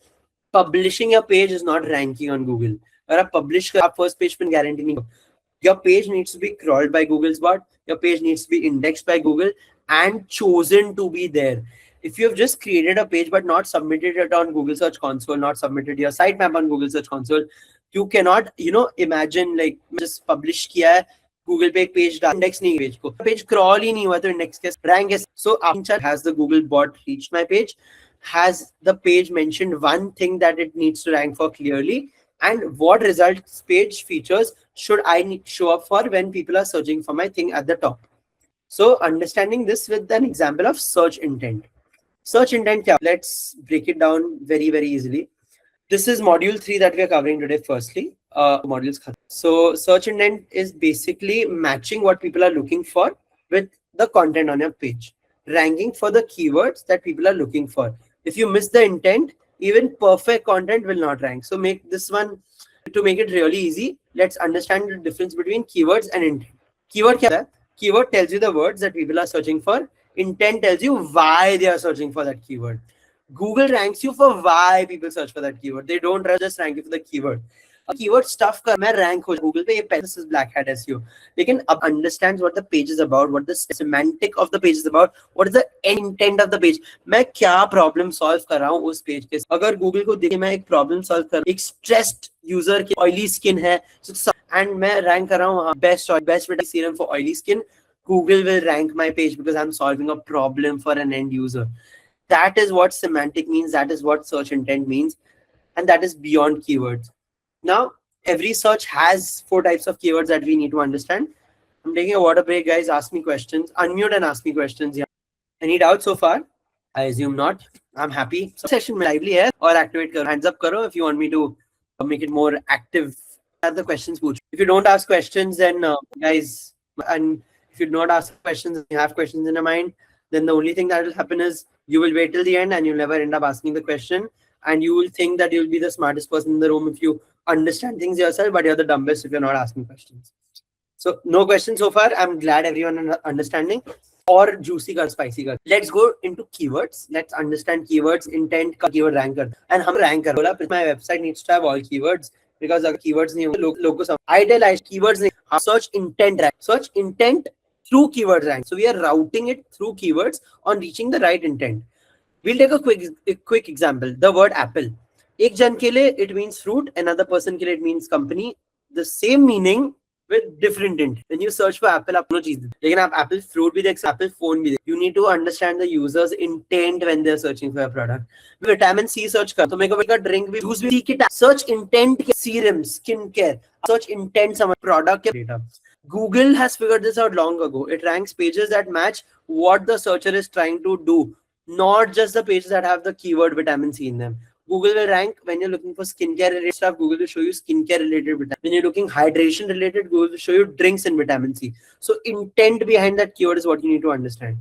Publishing your page is not ranking on Google. अगर आप publish कर, आप first page पर guarantee नहीं हो. Your page needs to be crawled by Google's bot. Your page needs to be indexed by Google and chosen to be there. If you have just created a page but not submitted it on Google Search Console, not submitted your sitemap on Google Search Console, you cannot, imagine like just publish किया है Google पे एक page index नहीं page को, page crawl ही नहीं हुआ तो index के rank है. So has the Google bot reached my page? Has the page mentioned one thing that it needs to rank for clearly? And what results page features should I show up for when people are searching for my thing at the top? So understanding this with an example of search intent. Search intent, let's break it down very, very easily. This is module 3 that we are covering today. Firstly, modules. So search intent is basically matching what people are looking for with the content on your page, ranking for the keywords that people are looking for. If you miss the intent, even perfect content will not rank. So make this one, to make it really easy, let's understand the difference between keywords and intent. Keyword kya hai? Keyword tells you the words that people are searching for. Intent tells you why they are searching for that keyword. Google ranks you for why people search for that keyword. They don't just rank you for the keyword. Keyword stuff ka मैं rank हो Google पे, ये this is black hat SEO. लेकिन अब understands what the page is about, what the semantic of the page is about, what is the intent of the page. मैं क्या problem solve कर रहा हूँ उस page के. अगर Google को देखे मैं एक problem solve कर, एक stressed user की oily skin है, and मैं rank कर रहा हूँ best vitamin serum for oily skin, Google will rank my page because I'm solving a problem for an end user. That is what semantic means. That is what search intent means. And that is beyond keywords. Now, every search has 4 types of keywords that we need to understand. I'm taking a water break, guys. Ask me questions. Unmute and ask me questions. Yeah. Any doubts so far? I assume not. I'm happy. So, session mein lively hai or activate karo. Hands up karo if you want me to make it more active. Have the questions. If you don't ask questions, then guys, and if you do not ask questions, you have questions in your mind, then the only thing that will happen is you will wait till the end and you'll never end up asking the question. And you will think that you'll be the smartest person in the room if you understand things yourself, but you're the dumbest if you're not asking questions. So no questions so far. I'm glad everyone is understanding. Or juicy or spicy. Let's go into keywords. Let's understand keywords, intent, keyword ranker. And hum ranker. My website needs to have all keywords because the keywords nahi idealized keywords search intent rank. Search intent through keyword rank. So we are routing it through keywords on reaching the right intent. We'll take a quick example. The word apple. Ek jan ke liye it means fruit. Another person ke liye it means company. The same meaning with different intent. When you search for apple, आप दोनों चीज देख. लेकिन आप apple fruit भी देख, apple phone भी देख. You need to understand the user's intent when they're searching for a product. Vitamin C search कर, तो मेरे को drink भी, juice भी, search intent, serum, skin care, search intent some product data. Google has figured this out long ago. It ranks pages that match what the searcher is trying to do, not just the pages that have the keyword vitamin C in them. Google will rank when you're looking for skincare related stuff. Google will show you skincare related vitamin. When you're looking hydration related, Google will show you drinks and vitamin C. So intent behind that keyword is what you need to understand.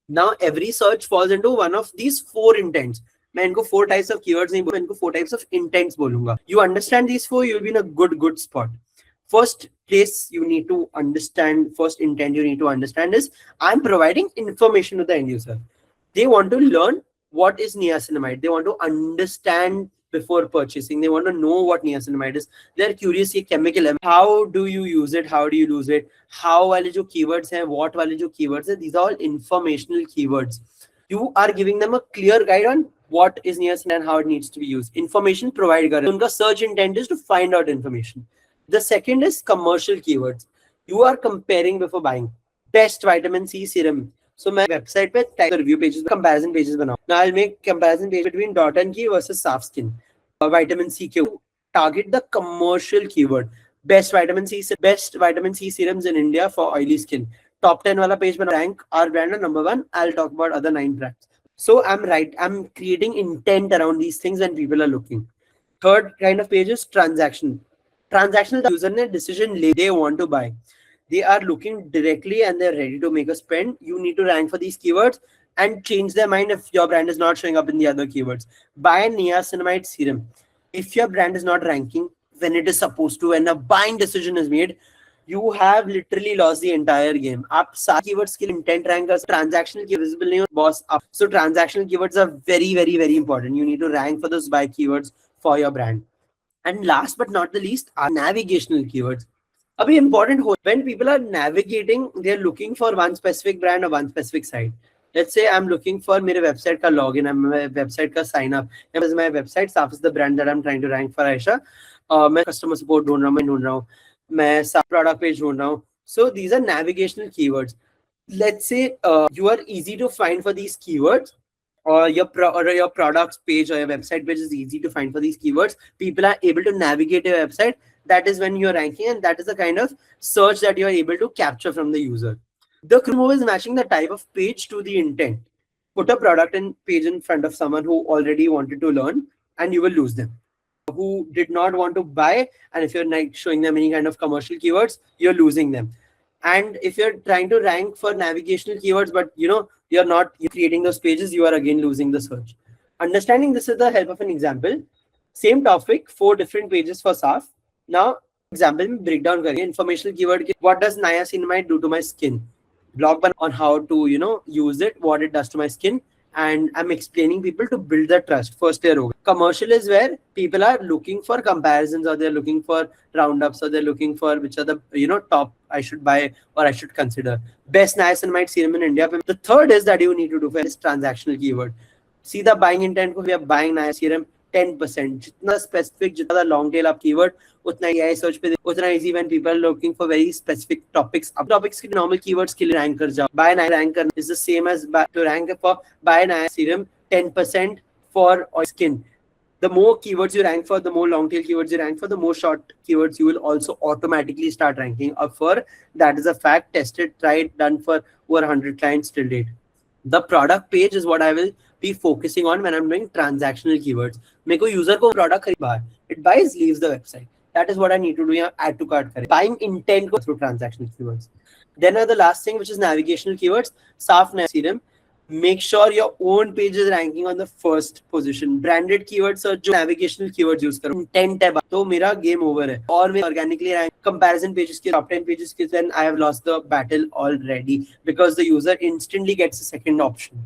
Now every search falls into one of these 4 intents. मैं इनको 4 types of keywords नहीं बोलूँगा, इनको 4 types of intents बोलूँगा. You understand these 4, you'll be in a good spot. First place you need to understand, first intent you need to understand is I'm providing information to the end user. They want to learn what is niacinamide. They want to understand before purchasing. They want to know what niacinamide is. They're curious ये chemical है. How do you use it? How do you lose it? How वाले जो keywords हैं, what वाले जो keywords हैं, these are all informational keywords. You are giving them a clear guide on what is niacin and how it needs to be used. Information provide कर रहे हो. उनका search intent is to find out information. The second is commercial keywords. You are comparing before buying. Best vitamin C serum. So मैं website पे type review pages, comparison pages बनाऊँ. Now I'll make comparison page between dot and key versus soft skin. Vitamin C के target the commercial keyword. Best vitamin C serums in India for oily skin. Top 10 wala page bana rank our brand on number 1. I'll talk about other 9 brands. So I'm creating intent around these things when people are looking. Third kind of page is transactional. The user ne decision they want to buy. They are looking directly and they're ready to make a spend. You need to rank for these keywords and change their mind if your brand is not showing up in the other keywords. Buy niacinamide serum. If your brand is not ranking when it is supposed to, and a buying decision is made, you have literally lost the entire game. आप सारे keywords के लिए intent rank कर transactional की visible नहीं हो boss up. So transactional keywords are very very very important. You need to rank for those buy keywords for your brand. And last but not the least are navigational keywords. Abhi important ho when people are navigating, they're looking for one specific brand or one specific site. Let's say I'm looking for मेरे website का login, my website का sign up. This is my website. Staff is the brand that I'm trying to rank for, Aisha. मैं customer support ढूंढ रहा हूँ, मैं product page ढूंढ रहा हूँ. So these are navigational keywords. Let's say you are easy to find for these keywords, or your products page or your website page is easy to find for these keywords. People are able to navigate your website. That is when you're ranking, and that is the kind of search that you're able to capture from the user. The move is matching the type of page to the intent. Put a product and page in front of someone who already wanted to learn, and you will lose them. Who did not want to buy, and if you're like showing them any kind of commercial keywords, you're losing them. And if you're trying to rank for navigational keywords, but you're not creating those pages, you are again losing the search. Understanding this with the help of an example. Same topic, 4 different pages for SAF. Now, example में break down करेंगे informational keyword. What does niacinamide do to my skin? Blog on how to use it, what it does to my skin, and I'm explaining people to build the trust. First layer hoga. Commercial is where people are looking for comparisons, or they're looking for roundups, or they're looking for which are the top I should buy or I should consider. Best niacinamide serum in India. The third is that you need to do for this transactional keyword. See the buying intent. We are buying niacinamide serum 10%. जितना specific, जितना long tail up keyword, उतना AI search पे उतना easy when people are looking for very specific topics. अब topics के normal keywords के लिए rank कर जाओ. Buy niacinamide rank करना is the same as to rank for buy niacinamide serum 10% for oil skin. The more keywords you rank for, the more long tail keywords you rank for, the more short keywords you will also automatically start ranking up for. That is a fact, tested, tried, done for over 100 clients till date. The product page is what I will be focusing on when I'm doing transactional keywords. मेरे को user को product खरीद, it buys, leaves the website. That is what I need to do. यहाँ add to cart करें. Buying intent go through transactional keywords. Then are the last thing, which is navigational keywords. साफ serum. Make sure your own page is ranking on the first position. Branded keywords search जो navigational keywords use करो. Intent है तो मेरा game over है. और मैं organically rank comparison pages के top 10 pages के, then I have lost the battle already, because the user instantly gets a second option.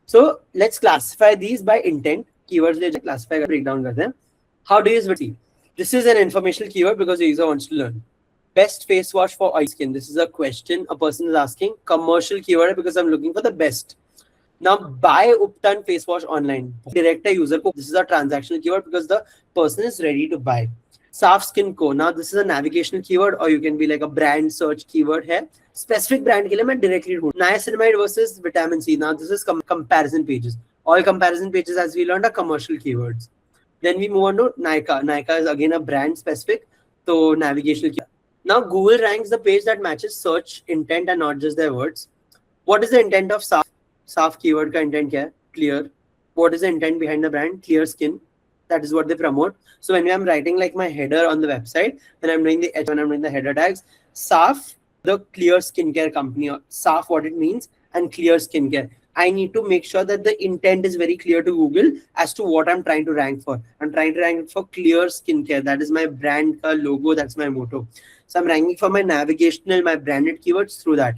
So let's classify these by intent. Keywords ले classify का breakdown करते हैं. How do you see? This is an informational keyword because the user wants to learn. Best face wash for oily skin. This is a question a person is asking. Commercial keyword because I'm looking for the best. Now buy Upton face wash online. Direct a user ko. This is a transactional keyword because the person is ready to buy. Soft skin ko. Now this is a navigational keyword, or you can be like a brand search keyword hai. Specific brand ke liye main directly ढूंढ. Niacinamide versus vitamin C. Now this is comparison pages. All comparison pages, as we learned, are commercial keywords. Then we move on to Nykaa. Nykaa is again a brand specific, so navigational keyword. Now Google ranks the page that matches search intent and not just their words. What is the intent of SAF? SAF keyword ka intent kya hai? Clear. What is the intent behind the brand? Clear skin. That is what they promote. So when I'm writing like my header on the website, when I'm doing the header tags, SAF, the clear skincare company, SAF, what it means, and clear skincare. I need to make sure that the intent is very clear to Google as to what I'm trying to rank for. I'm trying to rank for clear skincare. That is my brand logo. That's my motto. So I'm ranking for my navigational, my branded keywords through that.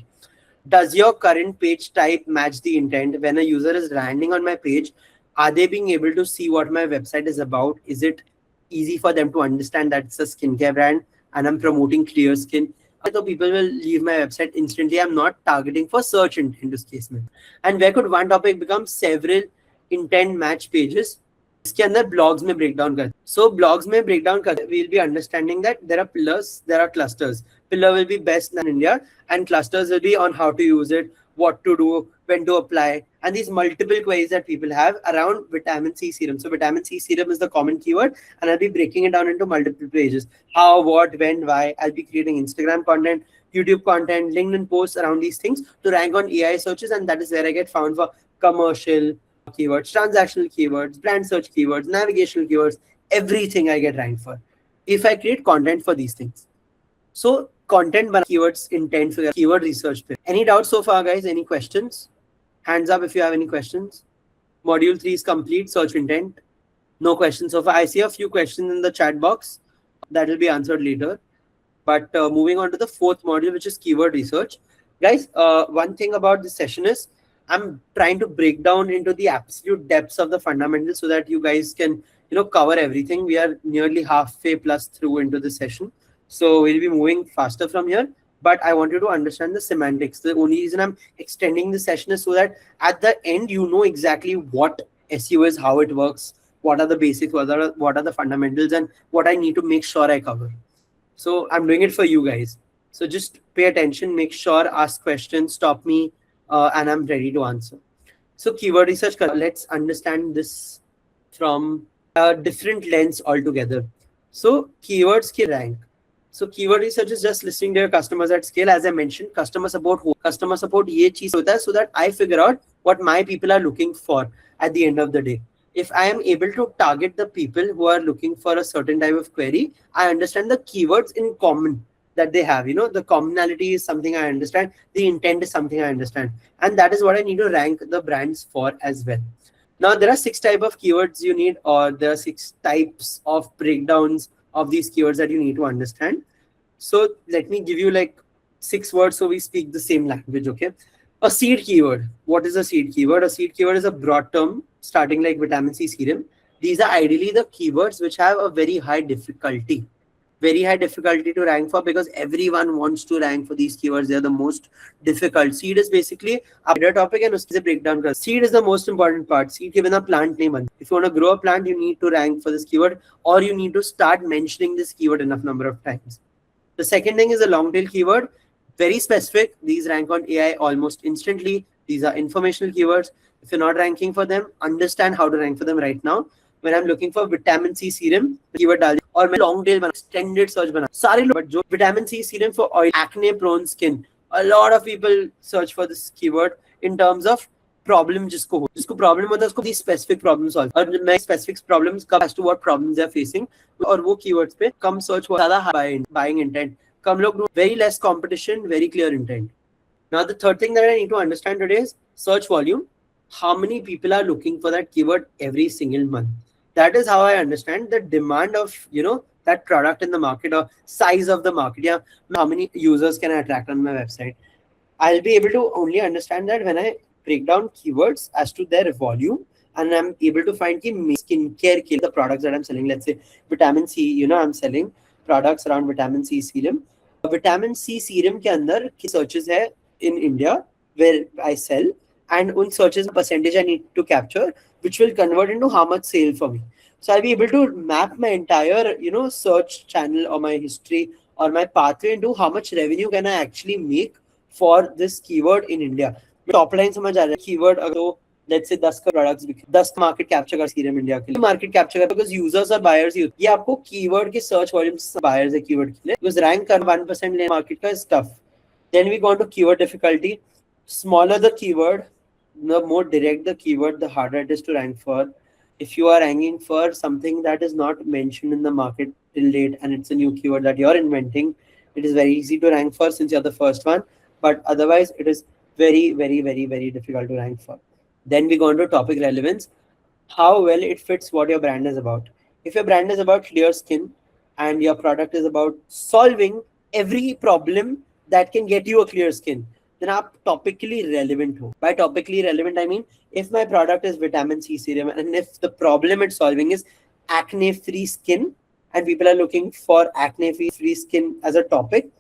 Does your current page type match the intent? When a user is landing on my page, are they being able to see what my website is about? Is it easy for them to understand that it's a skincare brand and I'm promoting clear skin? So people will leave my website instantly. I'm not targeting for search intent use case में. And where could one topic become several intent match pages? इसके अंदर blogs में breakdown करते. So blogs में breakdown करते, we'll be understanding that there are pillars, there are clusters. Pillar will be best in India, and clusters will be on how to use it, what to do, when to apply, and these multiple queries that people have around vitamin C serum. So vitamin C serum is the common keyword, and I'll be breaking it down into multiple pages. How, what, when, why. I'll be creating Instagram content, YouTube content, LinkedIn posts around these things to rank on AI searches, and that is where I get found for commercial keywords, transactional keywords, brand search keywords, navigational keywords, everything I get ranked for if I create content for these things. So content keywords intent for keyword research. Any doubts so far, guys? Any questions? Hands up if you have any questions. Module 3 is complete, search intent. No questions so far. I see a few questions in the chat box that will be answered later. But moving on to the fourth module, which is keyword research. Guys, one thing about this session is I'm trying to break down into the absolute depths of the fundamentals so that you guys can, cover everything. We are nearly halfway plus through into the session. So we'll be moving faster from here. But I want you to understand the semantics. The only reason I'm extending the session is so that at the end, you know exactly what SEO is, how it works, what are the basics, what are the fundamentals, and what I need to make sure I cover. So I'm doing it for you guys. So just pay attention, make sure, ask questions, stop me, and I'm ready to answer. So keyword research, let's understand this from a different lens altogether. So keywords can rank. So keyword research is just listening to your customers at scale. As I mentioned, customer support ये चीज होता है so that I figure out what my people are looking for at the end of the day. If I am able to target the people who are looking for a certain type of query, I understand the keywords in common that they have. The commonality is something I understand. The intent is something I understand. And that is what I need to rank the brands for as well. Now, there are 6 types of keywords you need, or there are 6 types of breakdowns of these keywords that you need to understand. So let me give you like 6 words so we speak the same language, okay? A seed keyword. What is a seed keyword? A seed keyword is a broad term starting like vitamin C serum. These are ideally the keywords which have a very high difficulty to rank for, because everyone wants to rank for these keywords. They are the most difficult. Seed is basically a better topic and uske breakdown. Seed is the most important part. Seed ke bina plant nahi banta. If you want to grow a plant, you need to rank for this keyword, or you need to start mentioning this keyword enough number of times. The second thing is a long tail keyword. Very specific. These rank on AI almost instantly. These are informational keywords. If you're not ranking for them, understand how to rank for them right now. When I'm looking for vitamin C serum, keyword डाल और मैं long tail बना, extended search बना. सारे लोग, but जो vitamin C serum for oil, acne prone skin, a lot of people search for this keyword in terms of problem जिसको problem होता है उसको these specific problem solve. और मैं specific problems come as to what problems they are facing, और वो keywords पे कम search हो, ज़्यादा buying intent, कम लोग, very less competition, very clear intent. Now the third thing that I need to understand today is search volume. How many people are looking for that keyword every single month? That is how I understand the demand of, that product in the market, or size of the market. Yeah, how many users can I attract on my website? I'll be able to only understand that when I break down keywords as to their volume, and I'm able to find skincare, the products that I'm selling. Let's say vitamin C, I'm selling products around vitamin C serum. Vitamin C serum के अंदर searches है in India where I sell, and un searches percentage I need to capture, which will convert into how much sale for me. So I'll be able to map my entire, search channel or my history or my pathway into how much revenue can I actually make for this keyword in India. Top line समझ आ रहा है. Keyword अगर let's say 10 products 10 market capture कर serum India के लिए, market capture कर, because users और buyers ही ये आपको keyword के search volume buyers है keyword के लिए, because rank कर 1% ले market का is tough. Then we go on to keyword difficulty. Smaller the keyword, the more direct the keyword, the harder it is to rank for. If you are ranking for something that is not mentioned in the market till date and it's a new keyword that you're inventing, it is very easy to rank for since you're the first one. But otherwise, it is very, very, very, very difficult to rank for. Then we go on to topic relevance. How well it fits what your brand is about. If your brand is about clear skin and your product is about solving every problem that can get you a clear skin, then आप topically relevant हो. By topically relevant, I mean if my product is vitamin C serum and if the problem it's solving is acne-free skin and people are looking for acne-free skin as a topic,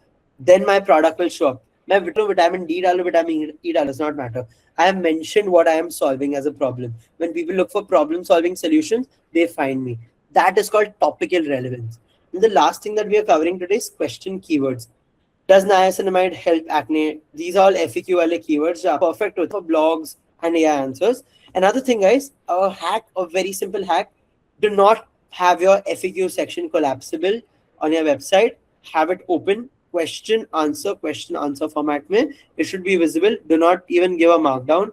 then my product will show up. मैं vitamin D डालो, vitamin E डालो, does not matter. I have mentioned what I am solving as a problem. When people look for problem solving solutions, they find me. That is called topical relevance. And the last thing that we are covering today is question keywords. Does niacinamide help acne? These are all FAQ wale keywords are perfect for blogs and AI answers. Another thing, guys, a hack, a very simple hack. Do not have your FAQ section collapsible on your website. Have it open, question answer format mein. It should be visible. Do not even give a markdown.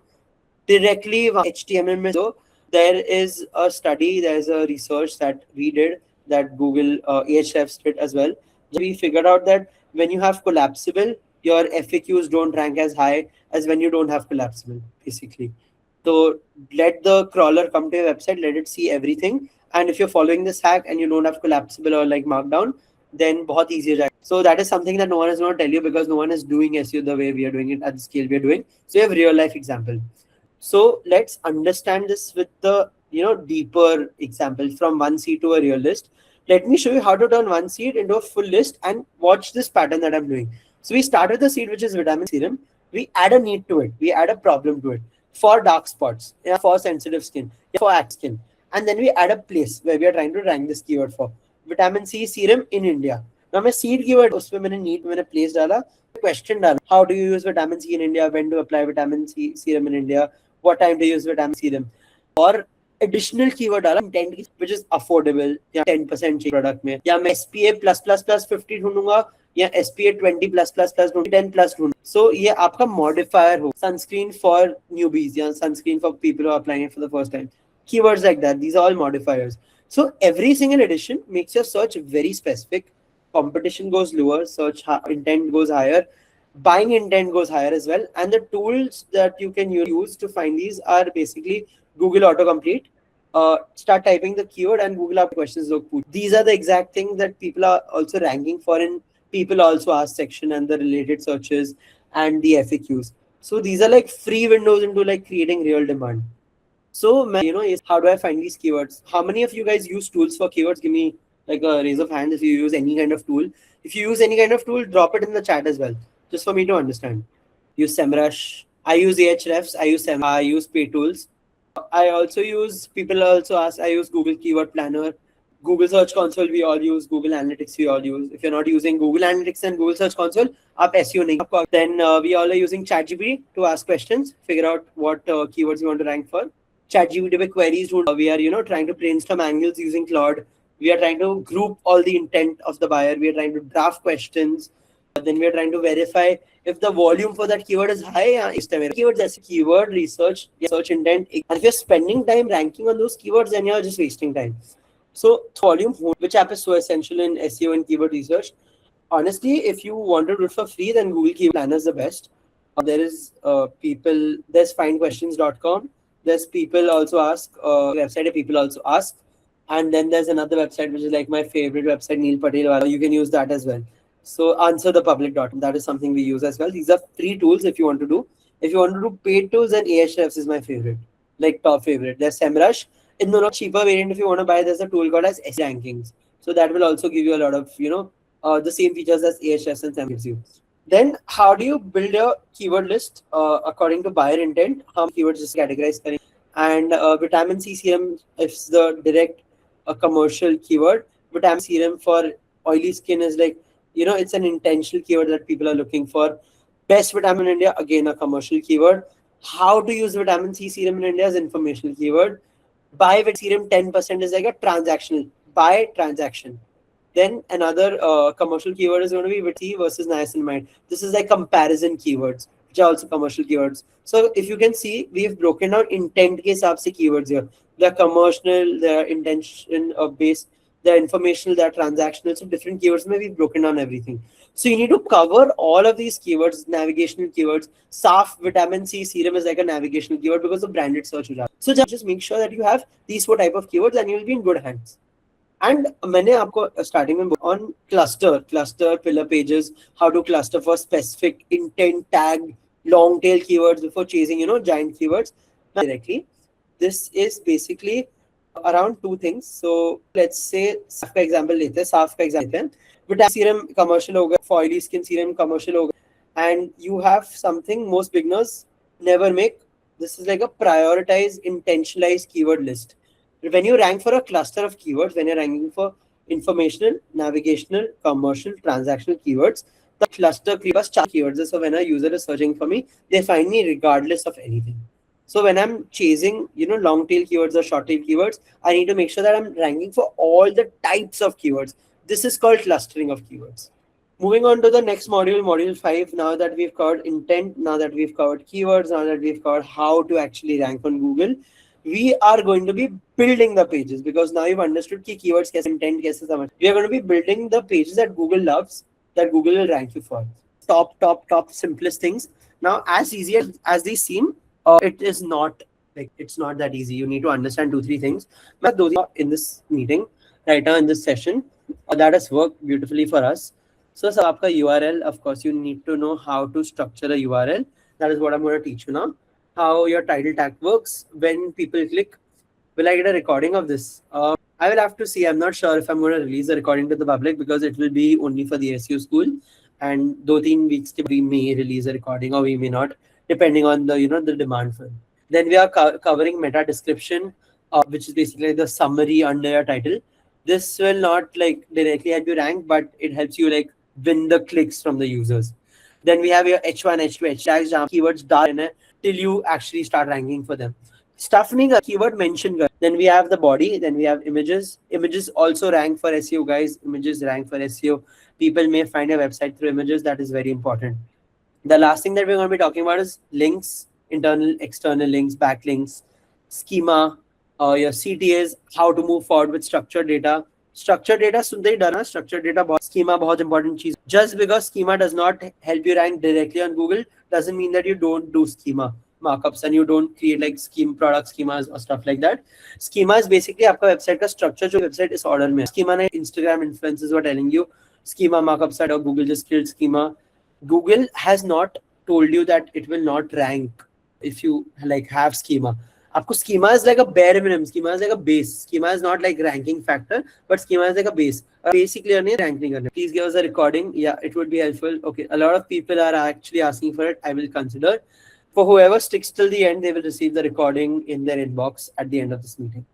Directly HTML mein. So there is a study, there is a research that we did, that Google Ahrefs did as well. We figured out that when you have collapsible, your FAQs don't rank as high as when you don't have collapsible, basically. So let the crawler come to your website, let it see everything. And if you're following this hack and you don't have collapsible or like markdown, then बहुत easy हो जाएगा. So that is something that no one is going to tell you, because no one is doing SEO the way we are doing it at the scale we are doing. So you have real life example. So let's understand this with the deeper example from one seed to a real list. Let me show you how to turn one seed into a full list and watch this pattern that I'm doing. So we start with the seed, which is vitamin serum. We add a need to it. We add a problem to it for dark spots, for sensitive skin, for acne skin. And then we add a place where we are trying to rank this keyword for vitamin C serum in India. Now मैं seed keyword उसमें मैंने need मैंने place डाला, question डाला. How do you use vitamin C in India? When to apply vitamin C serum in India? What time to use vitamin serum? Or additional keyword डाला intent which is affordable या 10% product में, या मैं SPA +++ 50 ढूंढूंगा या SPA 20+++ 10+ ढूंढूंगा. So ये आपका modifier हो. Sunscreen for newbies या sunscreen for people who are applying it for the first time. Keywords like that, these are all modifiers. So every single addition makes your search very specific. Competition goes lower, search intent goes higher, buying intent goes higher as well. And the tools that you can use to find these are basically Google autocomplete. Start typing the keyword and Google up questions. These are the exact things that people are also ranking for in people also ask section and the related searches and the FAQs. So these are like free windows into like creating real demand. So how do I find these keywords? How many of you guys use tools for keywords? Give me like a raise of hands if you use any kind of tool. If you use any kind of tool, drop it in the chat as well, just for me to understand. Use SEMrush. I use Ahrefs. I use SEMrush. I use Pay Tools. I also use, people also ask, I use Google Keyword Planner. Google Search Console we all use. Google Analytics we all use. If you're not using Google Analytics and Google Search Console, आप SEO नहीं. Then we all are using ChatGPT to ask questions, figure out what keywords you want to rank for. ChatGPT with queries. We are trying to brainstorm angles using Claude. We are trying to group all the intent of the buyer. We are trying to draft questions. Then we are trying to verify if the volume for that keyword is high. Keywords as keyword research, search intent. And if you're spending time ranking on those keywords, then you're just wasting time. So volume, which app is so essential in SEO and keyword research. Honestly, if you want to do it for free, then Google Keyword Planner is the best. There is there's findquestions.com. There's people also ask, website people also ask. And then there's another website, which is like my favorite website, Neil Patel. You can use that as well. So answerthepublic.com, that is something we use as well. These are free tools if you want to do. If you want to do paid tools, then Ahrefs is my favorite, like top favorite. There's SEMrush. In the cheaper variant, if you want to buy, there's a tool called as SEO rankings. So that will also give you a lot of, the same features as Ahrefs and SEMrush gives you. Then how do you build a keyword list according to buyer intent? How many keywords is categorized? And vitamin C serum is the direct commercial keyword. Vitamin C serum for oily skin is like, it's an intentional keyword that people are looking for. Best vitamin in India, again, a commercial keyword. How to use vitamin C serum in India is informational keyword. Buy with serum 10% is like a transactional, buy transaction. Then another commercial keyword is going to be vitamin C versus niacinamide. This is like comparison keywords, which are also commercial keywords. So if you can see, we've broken down intent ke hisab se keywords here. They're commercial, they're intention based, they're informational, they're transactional. So different keywords, we've broken down everything. So you need to cover all of these keywords, navigational keywords. SAF vitamin C serum is like a navigational keyword because of branded search. So just make sure that you have these 4 type of keywords and you'll be in good hands. And मैंने आपको starting में on cluster pillar pages, how to cluster for specific intent tag long tail keywords before chasing giant keywords directly. This is basically around two things. So let's say साफ का example लेते हैं, साफ का example लेते हैं. Vitamin serum commercial होगा, for oily skin serum commercial होगा, and you have something most beginners never make. This is like a prioritized, intentionalized keyword list. When you rank for a cluster of keywords, when you're ranking for informational, navigational, commercial, transactional keywords, the cluster creates keywords. So when a user is searching for me, they find me regardless of anything. So when I'm chasing, long tail keywords or short tail keywords, I need to make sure that I'm ranking for all the types of keywords. This is called clustering of keywords. Moving on to the next module, module 5. Now that we've covered intent, now that we've covered keywords, now that we've covered how to actually rank on Google, we are going to be building the pages, because now you've understood key keywords, kaise intent, kaise samajh. We are going to be building the pages that Google loves, that Google will rank you for. Top simplest things. Now, as easy as these seem, it is not, like, it's not that easy. You need to understand two, three things. Those in this meeting right now in this session, that has worked beautifully for us. So, आपका URL, of course, you need to know how to structure a URL. That is what I'm going to teach you now. How your title tag works. When people click, will I get a recording of this? I will have to see. I'm not sure if I'm going to release the recording to the public, because it will be only for the SEO school. And 2-3 weeks we may release a recording, or we may not, depending on the the demand for it. Then we are covering meta description, which is basically the summary under your title. This will not like directly help you rank, but it helps you like win the clicks from the users. Then we have your H1, H2, H tags, keywords till you actually start ranking for them. Stuff नहीं कर, keyword mention कर. Then we have the body. Then we have images. Images also rank for SEO, guys. Images rank for SEO. People may find a website through images. That is very important. The last thing that we're going to be talking about is links, internal, external links, backlinks, schema, your CTAs, how to move forward with structured data. Structured data, सुनते ही डरना. Structured data, schema बहुत important चीज. Just because schema does not help you rank directly on Google doesn't mean that you don't do schema markups and you don't create like product schemas or stuff like that. Schema is basically आपका website का structure जो website इस order में. Schema ने Instagram influencers were telling you schema markup side, or Google just killed schema. Google has not told you that it will not rank if you like have schema. आपको schema is like a bare minimum. Schema is like a base. Schema is not like ranking factor, but schema is like a base. Basically, rank नहीं करना. Please give us a recording. Yeah, it would be helpful. Okay, a lot of people are actually asking for it. I will consider. For whoever sticks till the end, they will receive the recording in their inbox at the end of this meeting.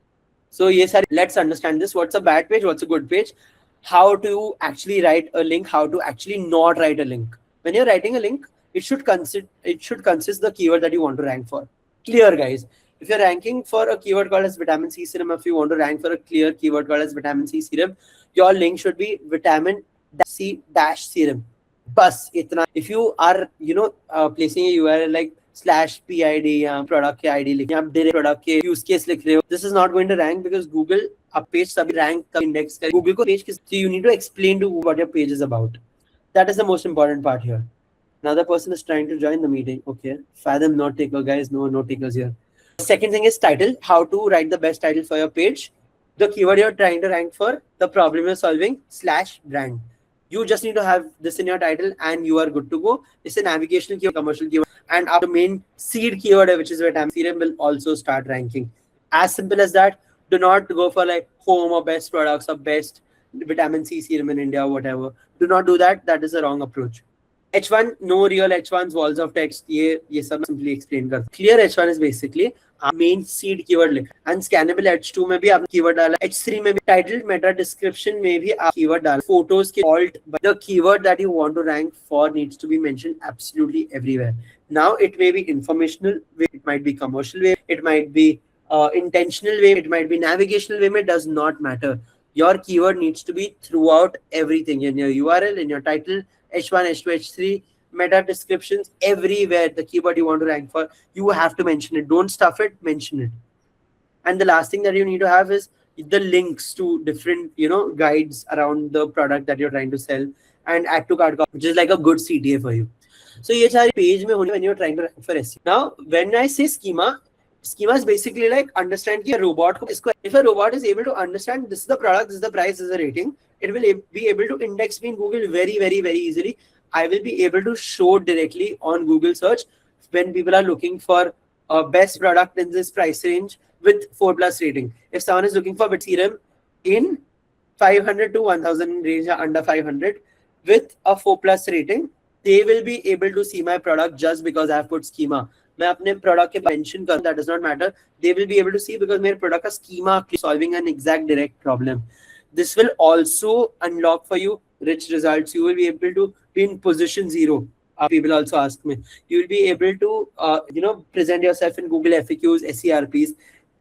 So yes, let's understand this. What's a bad page? What's a good page? How to actually write a link? How to actually not write a link? When you're writing a link, it should consist the keyword that you want to rank for. Clear, guys. If you're ranking for a keyword called as vitamin C serum, if you want to rank for a clear keyword called as vitamin C serum, your link should be vitamin C dash serum. Bus, itna. If you are, placing a URL like /PID, product के ID लिख, आप direct product के use case लिख रहे हो, this is not going to rank because Google आप page सभी rank का index कर. Google को page किस, so you need to explain to what your page is about. That is the most important part here. Another person is trying to join the meeting. Okay, fathom no taker, guys. No takers here. Second thing is title. How to write the best title for your page. The keyword you're trying to rank for, the problem you're solving, /brand. You just need to have this in your title and you are good to go. It's a navigational keyword, commercial keyword, and our main seed keyword, which is vitamin serum, will also start ranking. As simple as that. Do not go for like home or best products or best vitamin C serum in India or whatever. Do not do that. That is the wrong approach. H1, no real H1s, walls of text. ये सब simply explain कर. Clear H1 is basically main seed keyword लिख. And scannable H2 में भी आपने keyword डाला. H3 में भी title, meta description में भी आप keyword डाला. Photos के alt, but the keyword that you want to rank for needs to be mentioned absolutely everywhere. Now it may be informational way, it might be commercial way, it might be intentional way, it might be navigational way. It does not matter. Your keyword needs to be throughout everything, in your URL, in your title, H1, H2, H3, meta descriptions, everywhere. The keyword you want to rank for, you have to mention it. Don't stuff it, mention it. And the last thing that you need to have is the links to different, guides around the product that you're trying to sell, and add to cart, which is like a good CTA for you. So ये सारी page में होने when you're trying to rank for SEO. Now, when I say schema is basically like understand कि robot को, if a robot is able to understand this is the product, this is the price, this is the rating, it will be able to index me in Google very, very, very easily. I will be able to show directly on Google search when people are looking for best product in this price range, with 4+ rating. If someone is looking for serum in 500 to 1000 range, under 500 with a 4+ rating, they will be able to see my product just because I have put schema. मैं अपने product के mention करूँ, that does not matter. They will be able to see because मेरे product का schema solving an exact direct problem. This will also unlock for you rich results. You will be able to be in position 0. People also ask me. You will be able to present yourself in Google FAQs, SERPs.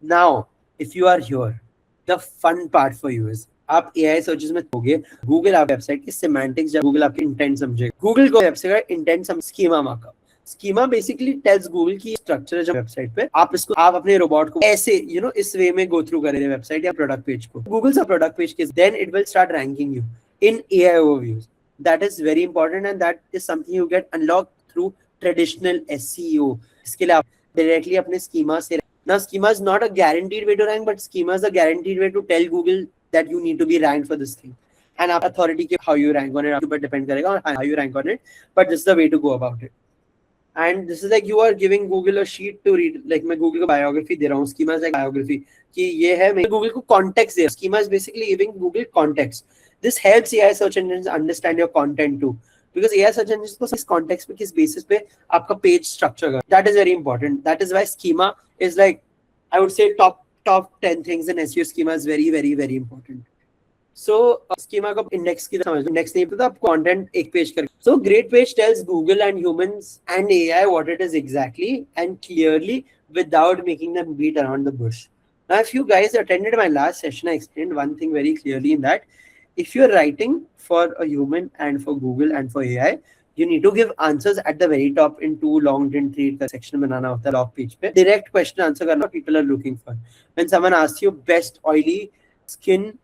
Now, if you are here, the fun part for you is आप AI searches में होगे, Google आप website की semantics, जब Google आपके intent समझेगा, Google को website का इंटेंट समझ, schema markup. Schema basically tells Google की स्ट्रक्चर है जो वेबसाइट पे, आप अपने रोबोट को ऐसे इस वे में गो थ्रू करेंगे वेबसाइट या प्रोडक्ट पेज को, गूगल सा प्रोडक्ट पेज के, then it will start ranking you in AI overviews. That is very important and that is something you get unlocked through traditional SEO. इसके लिए आप directly अपने schema से. Now schema is not a guaranteed way to rank, but schema is a guaranteed way to tell Google that you need to be ranked for this thing. And authority के how you rank on it, आपके ऊपर depend करेगा on how you rank on it. But this is the way to go about it. And this is like you are giving Google a sheet to read. Like मैं Google को biography दे रहा हूँ. Schema is like biography. कि ये है, मैं Google को context दे रहा हूँ. Schema is basically giving Google context. This helps AI search engines understand your content too, because AI search engines को इस context पे, किस basis पे आपका page structure का. That is very important. That is why schema is like, I would say top 10 things in SEO. Schema is very very very important. So schema का index की समझ लो. Index नहीं पता आप content एक page कर. So great page tells Google and humans and AI what it is exactly and clearly without making them beat around the bush. Now, if you guys attended my last session, I explained one thing very clearly in that. If you're writing for a human and for Google and for AI, you need to give answers at the very top in too long didn't read the section banana of the log page. Pe. Direct question answer karna people are looking for. When someone asks you best oily skin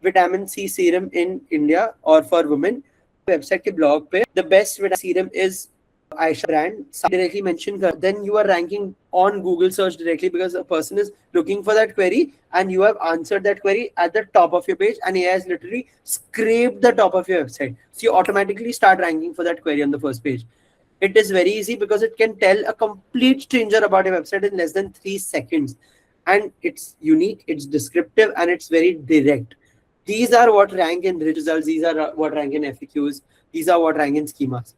vitamin C serum in India or for women, website ke blog pe, the best vitamin serum is Aisha brand, directly mentioned, then you are ranking on Google search directly because a person is looking for that query and you have answered that query at the top of your page and AI has literally scraped the top of your website. So you automatically start ranking for that query on the first page. It is very easy because it can tell a complete stranger about your website in less than 3 seconds. And it's unique, it's descriptive, and it's very direct. These are what rank in results. These are what rank in FAQs. These are what rank in schemas.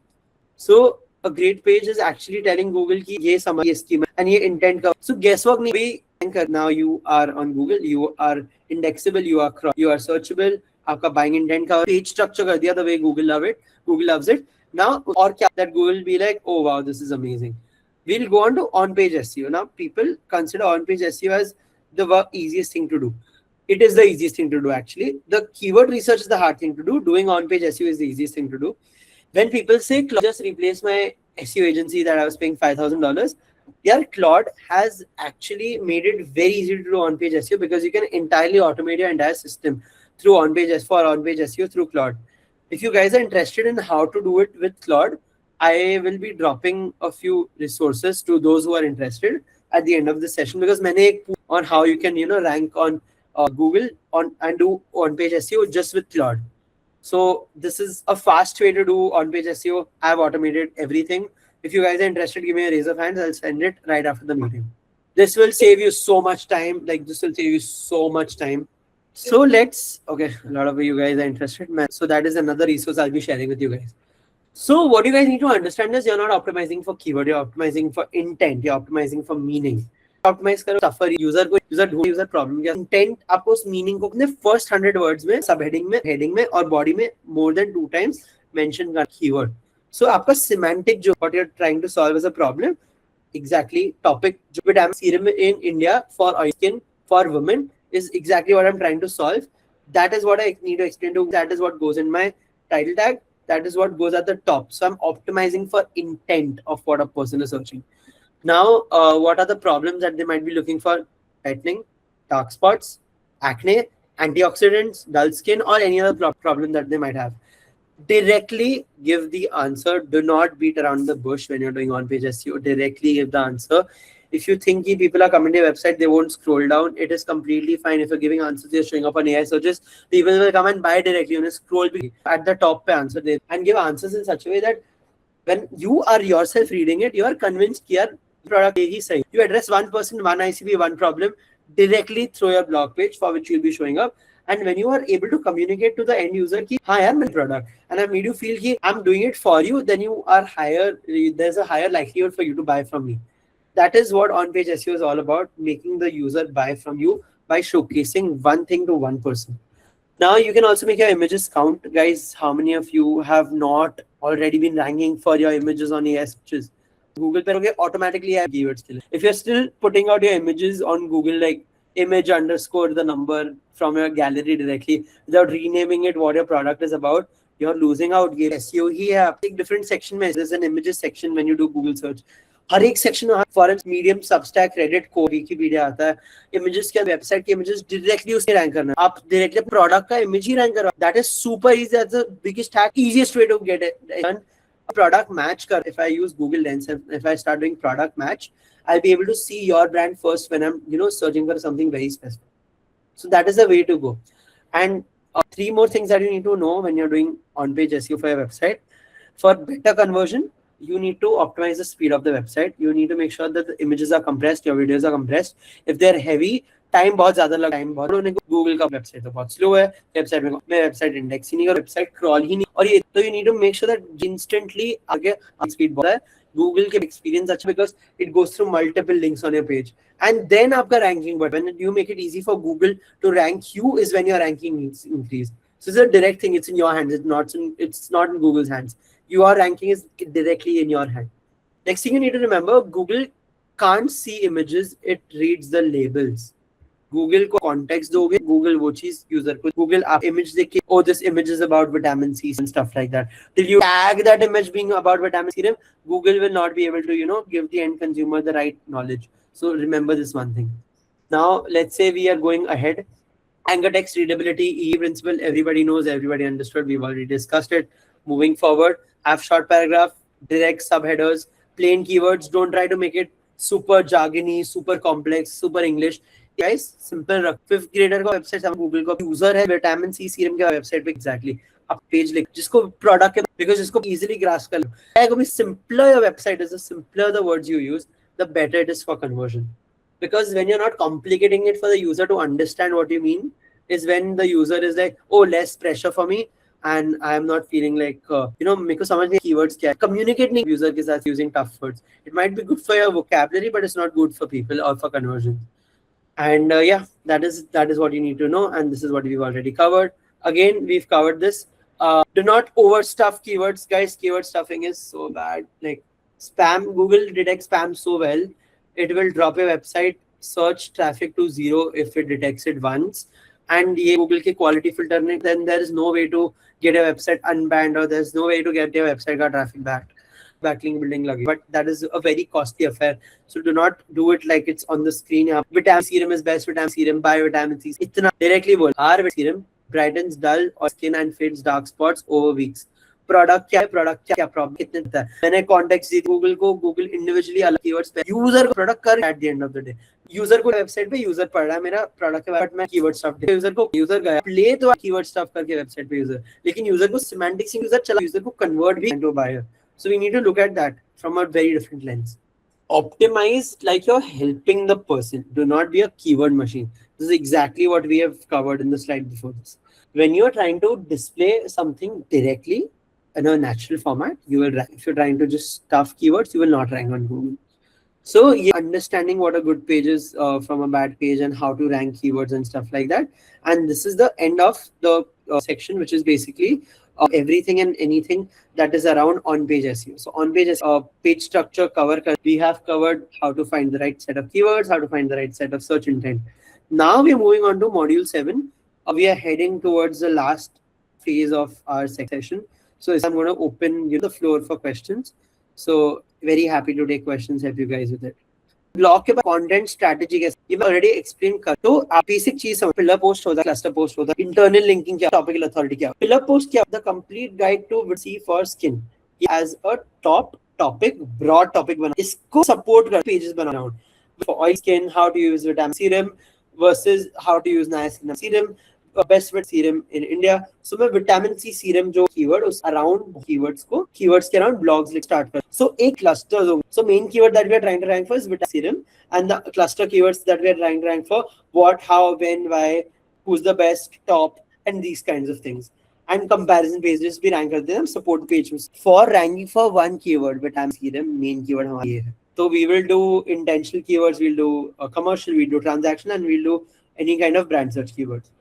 So a great page is actually telling Google ki ye samajh, ye schema and ye intent ka. So guesswork nahi bhi. Now you are on Google, you are indexable, you are searchable. Aapka buying intent ka page structure kar diya the way Google loves it. Now or kya, that Google will be like, oh wow, this is amazing. We'll go on to on-page SEO. Now people consider on-page SEO as the easiest thing to do. It is the easiest thing to do actually. The keyword research is the hard thing to do. Doing on-page SEO is the easiest thing to do. When people say Claude just replaced my SEO agency that I was paying $5,000, yeah, Claude has actually made it very easy to do on-page SEO because you can entirely automate your entire system through on-page SEO through Claude. If you guys are interested in how to do it with Claude, I will be dropping a few resources to those who are interested at the end of the session because many on how you can rank on Google and do on-page SEO just with Claude. So this is a fast way to do on-page SEO. I've automated everything. If you guys are interested, give me a raise of hands. I'll send it right after the meeting. This will save you so much time. So okay, a lot of you guys are interested. So that is another resource I'll be sharing with you guys. So what you guys need to understand is you're not optimizing for keyword. You're optimizing for intent. You're optimizing for meaning. Optimize करो सफर user problem क्या intent आपको उस meaning को अपने first 100 words में सब heading में और बॉडी में मोर देन 2 टाइम्स मेंशन कर कीवर्ड. सो आपका सिमेंटिक जो what you are trying to solve as a problem exactly topic जो vitamin serum in India for oil skin for women is exactly what I'm trying to solve. That is what I need to explain to. That is what goes in my title tag. That is what goes at the top. So I'm optimizing for intent of what a person is searching. Now, what are the problems that they might be looking for? Tightening, dark spots, acne, antioxidants, dull skin, or any other problem that they might have. Directly give the answer. Do not beat around the bush when you're doing on-page SEO. Directly give the answer. If you think people are coming to your website, they won't scroll down. It is completely fine. If you're giving answers, you're showing up on AI searches, people will come and buy directly. You scroll at the top pe answer there and give answers in such a way that when you are yourself reading it, you are convinced that product is safe. You address one person, one ICP, one problem. directly through your blog page for which you'll be showing up. And when you are able to communicate to the end user ki हाँ यार मेरा product, and I made you feel कि I'm doing it for you, then you are higher, there's a higher likelihood for you to buy from me. That is what on-page SEO is all about, making the user buy from you by showcasing one thing to one person. Now you can also make your images count. Guys, how many of you have not already been ranking for your images on AS searches? Google पे होगे automatically add keywords के लिए. If you're still putting out your images on Google like image underscore the number from your gallery directly without renaming it what your product is about, you're losing out. ये SEO ही है. एक different section में there's an images section when you do Google search. हर एक section में foreign medium Substack Reddit को Wikipedia आता है. Images के वेबसाइट के इमेजेस डायरेक्टली उसके रैंक करना. आप डायरेक्टली प्रोडक्ट का इमेज ही रैंक करो. That is super easy. That's the biggest hack, easiest way to get it. Product match kar. If I use Google Lens, if I start doing product match, I'll be able to see your brand first when I'm searching for something very specific. So that is the way to go. And three more things that you need to know when you're doing on-page SEO for your website. For better conversion, you need to optimize the speed of the website. You need to make sure that the images are compressed, your videos are compressed. If they're heavy, time बहुत ज्यादा लगा. Time बहुत Google का website तो बहुत slow है. Website में website index ही नहीं कर, वेबसाइट क्रॉल ही नहीं. और ये तो you need to make sure that instantly आगे स्पीड बहुत है. गूगल के एक्सपीरियंस अच्छा because it goes through multiple links on your page and then आपका ranking. But when you make it easy for Google to rank you is when your ranking increase. So it's a direct thing. It's in your hands. It's not in Google's hands. Your ranking is directly in your hand. Next thing you need to remember, Google can't see images. It reads the labels. Google को context दोगे, Google वो चीज user को, Google आप image देख के, oh this image is about vitamin C and stuff like that. Till you tag that image being about vitamin C, Google will not be able to give the end consumer the right knowledge. So remember this one thing. Now let's say we are going ahead. Anchor text readability, E principle, everybody knows, everybody understood. We've already discussed it. Moving forward, have short paragraph, direct subheaders, plain keywords. Don't try to make it super jargony, super complex, super English. Guys, simple रख. 5th grader का website हम Google का user है vitamin C serum के website पे exactly आप page लिख जिसको प्रोडक्ट के बिकॉज इसको इजीली ग्रास्प कर लो. अगर simpler your website is, the simpler the words you use, the better it is for conversion. Because when you're not complicating it for the user to understand what you mean, is when the user is like, oh, less pressure for me, and I am not feeling like, मेरे को समझ नहीं keywords क्या है. Communicate नहीं user के साथ using tough words. It might be good for your vocabulary, but it's not good for people or for conversion. And yeah, that is what you need to know, and this is what we've already covered. Again, we've covered this. Do not overstuff keywords, guys. Keyword stuffing is so bad. Like spam, Google detects spam so well. It will drop a website search traffic to 0 if it detects it once. And ये Google के quality filter ने, then there is no way to get a website unbanned, or there's no way to get your website का traffic back. Backlink building लगे. But that is a very costly affair. So do not do it like it's on the screen. Vitamin serum is best. Vitamin serum, buy vitamin C. इतना directly बोल. Our serum brightens dull or skin and fades dark spots over weeks. Product क्या है, product क्या problem कितने देता है. मैंने context दी Google को, गूगल इंडिविजुअली अलग कीवर्ड्स पे यूजर को प्रोडक्ट कर at the end of the day. User को वेबसाइट पे यूजर पढ़ रहा है मेरा प्रोडक्ट के बाद, मैं कीवर्ड स्टफ दे यूजर को, यूजर गया प्ले तो कीवर्ड स्टफ करके वेबसाइट पे यूजर, लेकिन यूजर को सिमेंटिक्स यूजर चला, यूजर को कन्वर्ट भी into buyer. So we need to look at that from a very different lens. Optimize like you're helping the person. Do not be a keyword machine. This is exactly what we have covered in the slide before this. When you're trying to display something directly in a natural format, you will rank. If you're trying to just stuff keywords, you will not rank on Google. So yeah, understanding what a good page is from a bad page and how to rank keywords and stuff like that. And this is the end of the section, which is basically everything and anything that is around on-page SEO. So on-page page structure cover. We have covered how to find the right set of keywords, how to find the right set of search intent. Now we're moving on to module 7. We are heading towards the last phase of our session. So I'm going to open the floor for questions. So very happy to take questions, help you guys with it. Blog के बाद content strategy कैसे, ये मैं already explain कर. तो आप basic चीज समझ, पिलर पोस्ट होता है, क्लस्टर पोस्ट होता है, इंटरनल लिंकिंग क्या, टॉपिकल अथॉरिटी क्या. पिलर पोस्ट क्या, the complete guide to C for skin as a top topic, broad topic बना, इसको सपोर्ट कर पेजेस बना around for oil skin, how to use vitamin serum versus how to use niacinamide serum, best with serum in India. So मैं vitamin C serum जो keyword उस around keywords के around blogs लिख start कर. So एक clusters होंगे. So main keyword that we are trying to rank for is vitamin serum, and the cluster keywords that we are trying to rank for what, how, when, why, who's the best, top, and these kinds of things. And comparison pages भी rank करते हैं हम support page में. For ranking for one keyword vitamin serum main keyword हमारा ये है. So we will do intentional keywords, we'll do commercial, we'll do transactional, and we'll do any kind of brand search keywords.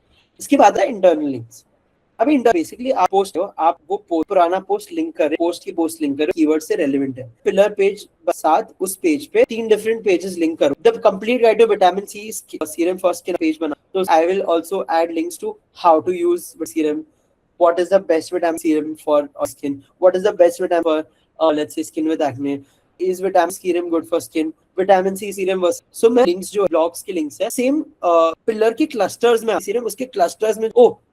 इसके बाद है internal links. अभी basically आप post हो, आप वो पुराना पोस्ट लिंक करें, पोस्ट लिंक करो, कीवर्ड से रेलेवेंट है. पिलर पेज साथ उस पेज पे 3 डिफरेंट पेजेस लिंक करो. The complete guide to vitamin C serum for skin page बना. तो I will also add links to how to use serum, what is the best vitamin serum for skin, what is the best vitamin for let's say skin with acne, is vitamin serum good for skin, vitamin C serum was. So मैं links जो blogs के links है same pillar के clusters में serum उसके clusters में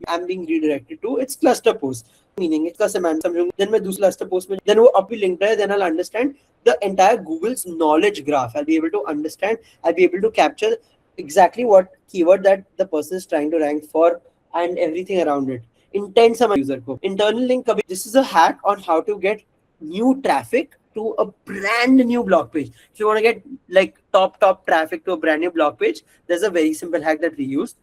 I'm being redirected to its cluster post, meaning इसका semantic समझूंगा, then मैं दूसरा cluster post में then वो up भी linked है, then I'll understand the entire Google's knowledge graph. I'll be able to understand, I'll be able to capture exactly what keyword that the person is trying to rank for and everything around it. Intent समझ user को. Internal link कभी, this is a hack on how to get new traffic to a brand new blog page. If you want to get like top traffic to a brand new blog page, there's a very simple hack that we use.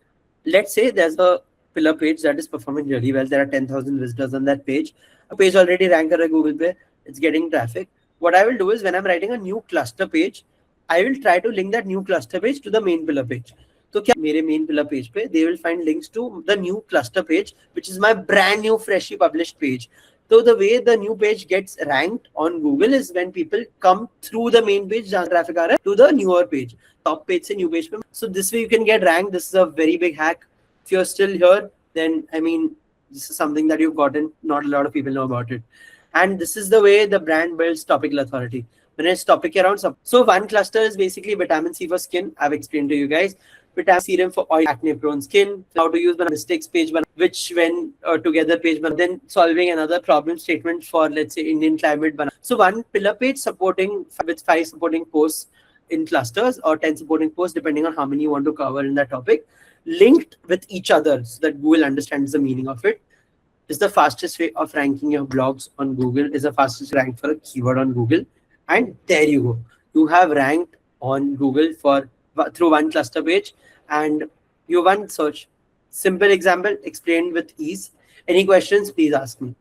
Let's say there's a pillar page that is performing really well. There are 10,000 visitors on that page. A page already ranked on Google पे, it's getting traffic. What I will do is when I'm writing a new cluster page, I will try to link that new cluster page to the main pillar page. तो क्या मेरे main pillar page पे they will find links to the new cluster page, which is my brand new freshly published page. So the way the new page gets ranked on Google is when people come through the main page जहाँ traffic आ रहा है to the newer page, top page से new page पे. So this way you can get ranked. This is a very big hack. If you're still here, then I mean this is something that you've gotten. Not a lot of people know about it. And this is the way the brand builds topical authority. When it's topic around, so one cluster is basically vitamin C for skin. I've explained to you guys. Vitamin serum for oil, acne prone skin, how to use mistakes page, which when together page, then solving another problem statement for let's say Indian climate. So one pillar page supporting with 5 supporting posts in clusters or 10 supporting posts depending on how many you want to cover in that topic, linked with each other so that Google understands the meaning of it. Is the fastest way of ranking your blogs on Google, is the fastest rank for a keyword on Google. And there you go. You have ranked on Google for through one cluster page and you one search. Simple example explained with ease. Any questions, please ask me.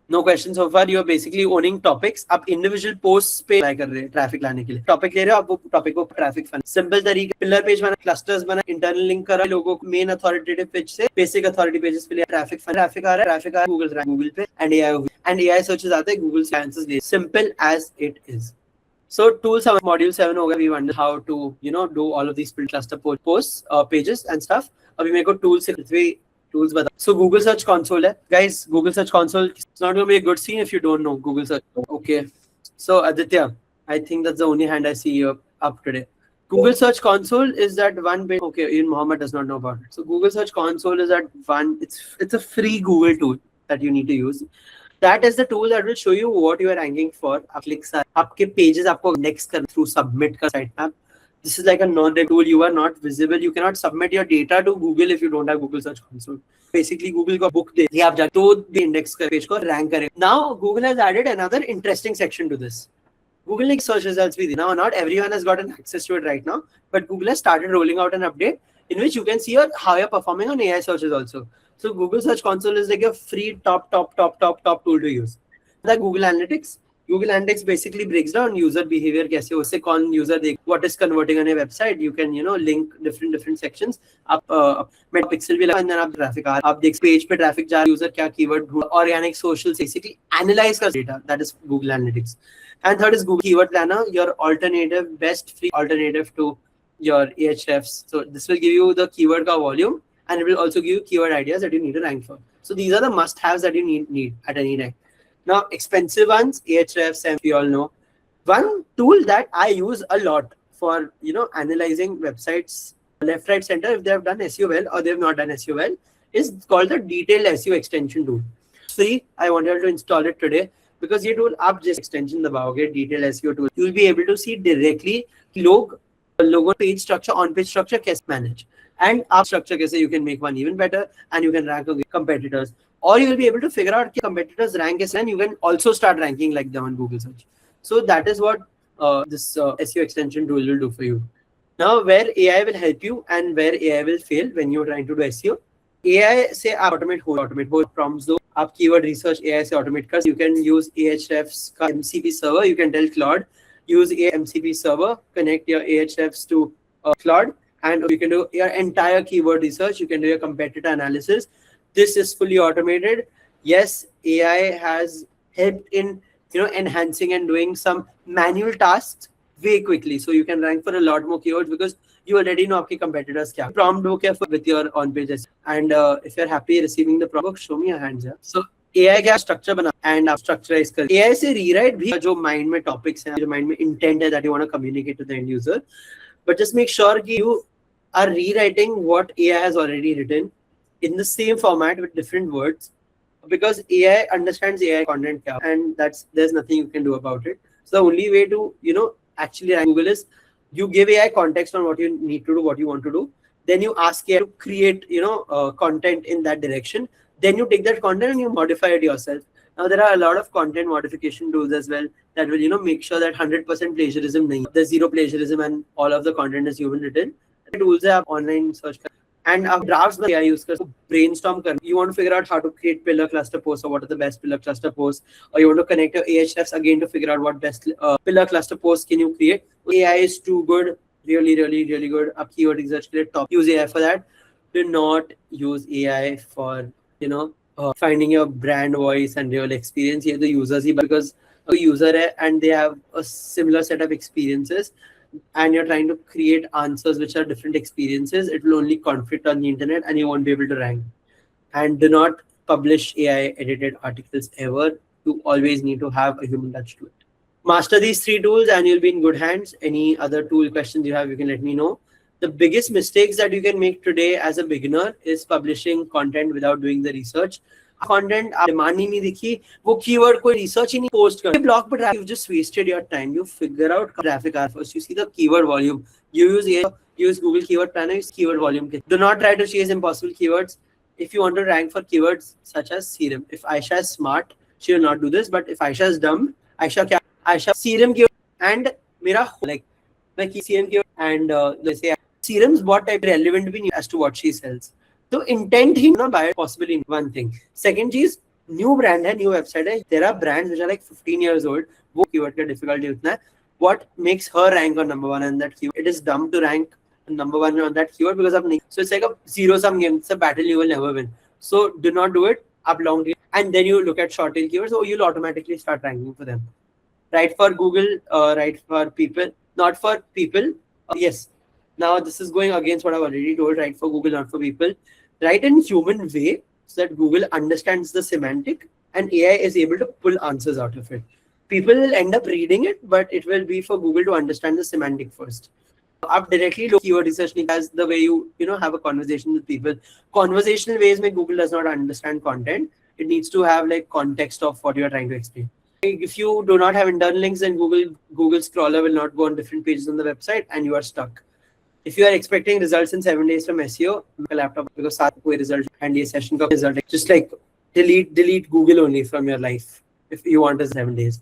No questions so far. You are basically owning topics. आप individual posts पे apply कर रहे हैं traffic लाने के लिए. Topic ले रहे हो, आप वो topic को traffic फन. Simple तरीके, pillar page बना, clusters बना, internal link करा, लोगों को main authoritative page से basic authority pages पे ले traffic फन. Traffic आ रहा है Google पे and AI searches आते हैं Google से answers ले. Simple as it is. So tools module 7 होगा. We wonder how to do all of these cluster posts, pages and stuff. अभी मेरे को tools से tools बता. So Google Search Console है. Guys, Google Search Console, it's not going to be a good scene if you don't know Google Search. Okay. So Aditya, I think that's the only hand I see you up today. Google Search Console is that one bit. Okay, even Mohammed does not know about it. So Google Search Console is that one. It's a free Google tool that you need to use. That is the tool that will show you what you are ranking for. Clicks आपके pages आपको next कर through submit का site map. This is like a non-dev tool. You are not visible. You cannot submit your data to Google if you don't have Google Search Console. Basically, Google को book दे आप जाके तो the index का page को rank करे. Now Google has added another interesting section to this. Google ने search results भी दी. Now not everyone has gotten access to it right now, but Google has started rolling out an update in which you can see how you're performing on AI searches also. So Google Search Console is like a free top tool to use. The Google Analytics basically breaks down user behavior. कैसे उससे कौन user देख, what is converting on a website. You can link different sections. आप pixel भी लगा, and then आप traffic आप देख page पे traffic जा, user क्या keyword ढूंढ, organic social basically analyze का data. That is Google Analytics. And third is Google Keyword Planner, your best free alternative to your Ahrefs. So this will give you the keyword ka volume. And it will also give you keyword ideas that you need to rank for. So these are the must-haves that you need at any rank. Now, expensive ones, Ahrefs, and we all know. One tool that I use a lot for analyzing websites left, right, center if they have done SEO well or they have not done SEO well is called the detailed SEO extension tool. It's free. I wanted to install it today because ये tool आप जिस extension दबाओगे detailed SEO tool, you will be able to see directly logo page structure, on page structure कैसे manage. And our structure कैसे you can make one even better and you can rank against competitors, or you will be able to figure out competitors rank कैसे and you can also start ranking like them on Google search. So that is what this SEO extension tool will do for you. Now, where AI will help you and where AI will fail when you're trying to do SEO. AI से आप automate हो prompts दो, आप keyword research AI से automate कर. You can use Ahrefs का MCP server. You can tell Claude use a MCP server, connect your Ahrefs to Claude, and you can do your entire keyword research. You can do your competitor analysis. This is fully automated. Yes, AI has helped in enhancing and doing some manual tasks way quickly, so you can rank for a lot more keywords because you already know आपके competitors क्या. Prompt book with your on page, and if you're happy receiving the prompt book, show me your hands. Yeah. So AI क्या structure बना and आप structureize कर. AI से rewrite भी जो mind में topics हैं, जो mind में intent है that you want to communicate to the end user, but just make sure कि you are rewriting what AI has already written in the same format with different words, because AI understands AI content and there's nothing you can do about it. So the only way to actually rank Google is you give AI context on what you need to do, what you want to do. Then you ask AI to create content in that direction. Then you take that content and you modify it yourself. Now there are a lot of content modification tools as well that will make sure that 100% plagiarism nahi. There's zero plagiarism and all of the content is human written. Tools are online search and आप drafts में AI use कर brainstorm कर. You want to figure out how to create pillar cluster posts or what are the best pillar cluster posts, or you want to connect your Ahrefs again to figure out what best pillar cluster posts can you create. AI is too good, really good. आप keyword research के लिए top use AI for that. Do not use AI for finding your brand voice and real experience. ये तो users he, because a user है and they have a similar set of experiences, and you're trying to create answers which are different experiences, it will only conflict on the internet and you won't be able to rank. And do not publish AI edited articles ever. You always need to have a human touch to it. Master these 3 tools and you'll be in good hands. Any other tool questions you have, you can let me know. The biggest mistakes that you can make today as a beginner is publishing content without doing the research. Content demand ही नहीं दिखी, वो keyword कोई research ही नहीं post कर. Blog पर you've just wasted your time. You figure out traffic first. You see the keyword volume. You use Google Keyword Planner. Use keyword volume. Do not try to chase impossible keywords. If you want to rank for keywords such as serum, if Aisha is smart, she will not do this. But if Aisha is dumb, Aisha serum keyword and मेरा like serum keyword and let's say serums what type relevant be as to what she sells. So intent ही ना buy possibly one thing. Second चीज, new brand है, new website है. There are brands which are like 15 years old. वो keyword का difficulty उतना है. What makes her rank on number 1 on that keyword? It is dumb to rank number 1 on that keyword because of so it's like a zero-sum game. It's a battle you will never win. So do not do it. Up long and then you look at short tail keywords, so you'll automatically start ranking for them. Right for Google, right for people, not for people. Yes. Now this is going against what I've already told. Right for Google, not for people. Write in human way so that Google understands the semantic and AI is able to pull answers out of it. People will end up reading it, but it will be for Google to understand the semantic first. Up directly look keyword research as the way you have a conversation with people. Conversational ways where Google does not understand content. It needs to have like context of what you are trying to explain. If you do not have internal links, then Google scroller will not go on different pages on the website and you are stuck. If you are expecting results in 7 days from SEO, a laptop because साथ कोई result and ये session का result just like delete Google only from your life if you want a 7 days.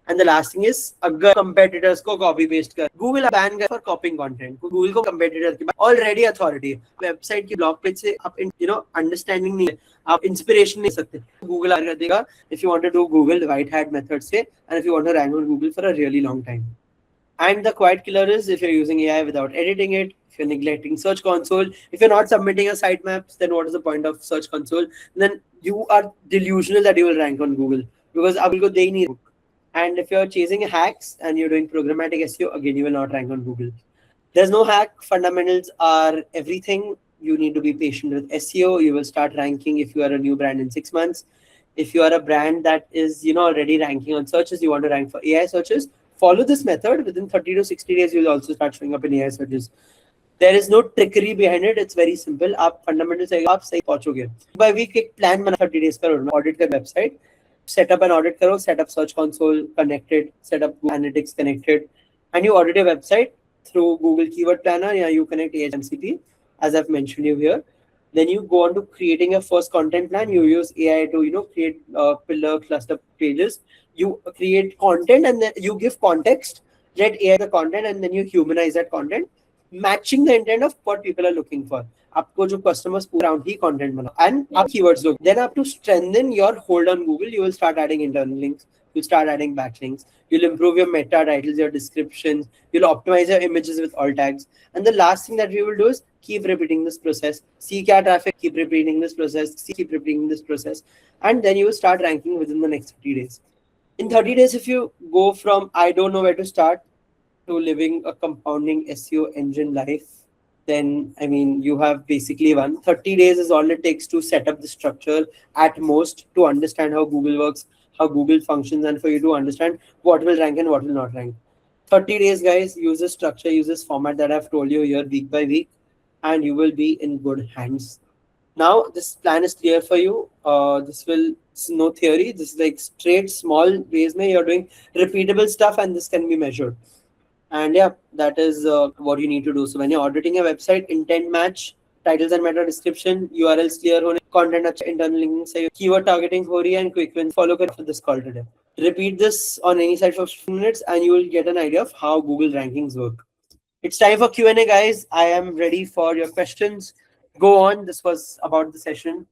And the last thing is, अगर competitors को copy paste कर, Google ban कर for copying content. Google को competitor के already authority website की blog page से आप understanding नहीं है, आप inspiration नहीं सकते. Google कर देगा if you want to do Google white hat method से, and if you want to rank on Google for a really long time. And the quiet killer is if you're using AI without editing it, if you're neglecting Search Console, if you're not submitting your sitemaps, then what is the point of Search Console? Then you are delusional that you will rank on Google because Google they need. And if you're chasing hacks and you're doing programmatic SEO, again, you will not rank on Google. There's no hack. Fundamentals are everything. You need to be patient with SEO. You will start ranking if you are a new brand in 6 months. If you are a brand that is already ranking on searches, you want to rank for AI searches, follow this method. Within 30 to 60 days, you'll also start showing up in AI searches. There is no trickery behind it. It's very simple. आप fundamentals से आप सही पहुंचोगे. By week एक plan बना 30 days का audit का website. Set up an audit karo, set up Search Console connected, set up Analytics connected, and you audit your website through Google Keyword Planner. Yeah, you connect AHMCP, as I've mentioned you here. Then you go on to creating your first content plan. You use AI to create pillar cluster pages. You create content and then you give context. Let AI the content and then you humanize that content, matching the intent of what people are looking for. आपको जो customers पूरा around ही content बनाओ and आप keywords low. Then up to strengthen your hold on Google, you will start adding internal links. You'll start adding backlinks. You'll improve your meta titles, your descriptions. You'll optimize your images with alt tags. And the last thing that we will do is keep repeating this process. See kya traffic, keep repeating this process, keep repeating this process. And then you will start ranking within the next 30 days. In 30 days, if you go from I don't know where to start to living a compounding SEO engine life, then I mean, you have basically won. 30 days is all it takes to set up the structure at most to understand how Google works, how Google functions, and for you to understand what will rank and what will not rank. 30 days, guys, use this structure, use this format that I've told you here week by week, and you will be in good hands. Now, this plan is clear for you. It's no theory. This is like straight, small ways where you're doing repeatable stuff, and this can be measured. And yeah, that is what you need to do. So when you're auditing a website, intent match, titles and meta description, URLs clear होने, content अच्छा, internal linking सही, keyword targeting हो रही है, and quick wins follow कर for this call today. Repeat this on any site for 15 minutes and you will get an idea of how Google rankings work. It's time for Q&A, guys. I am ready for your questions. Go on. This was about the session.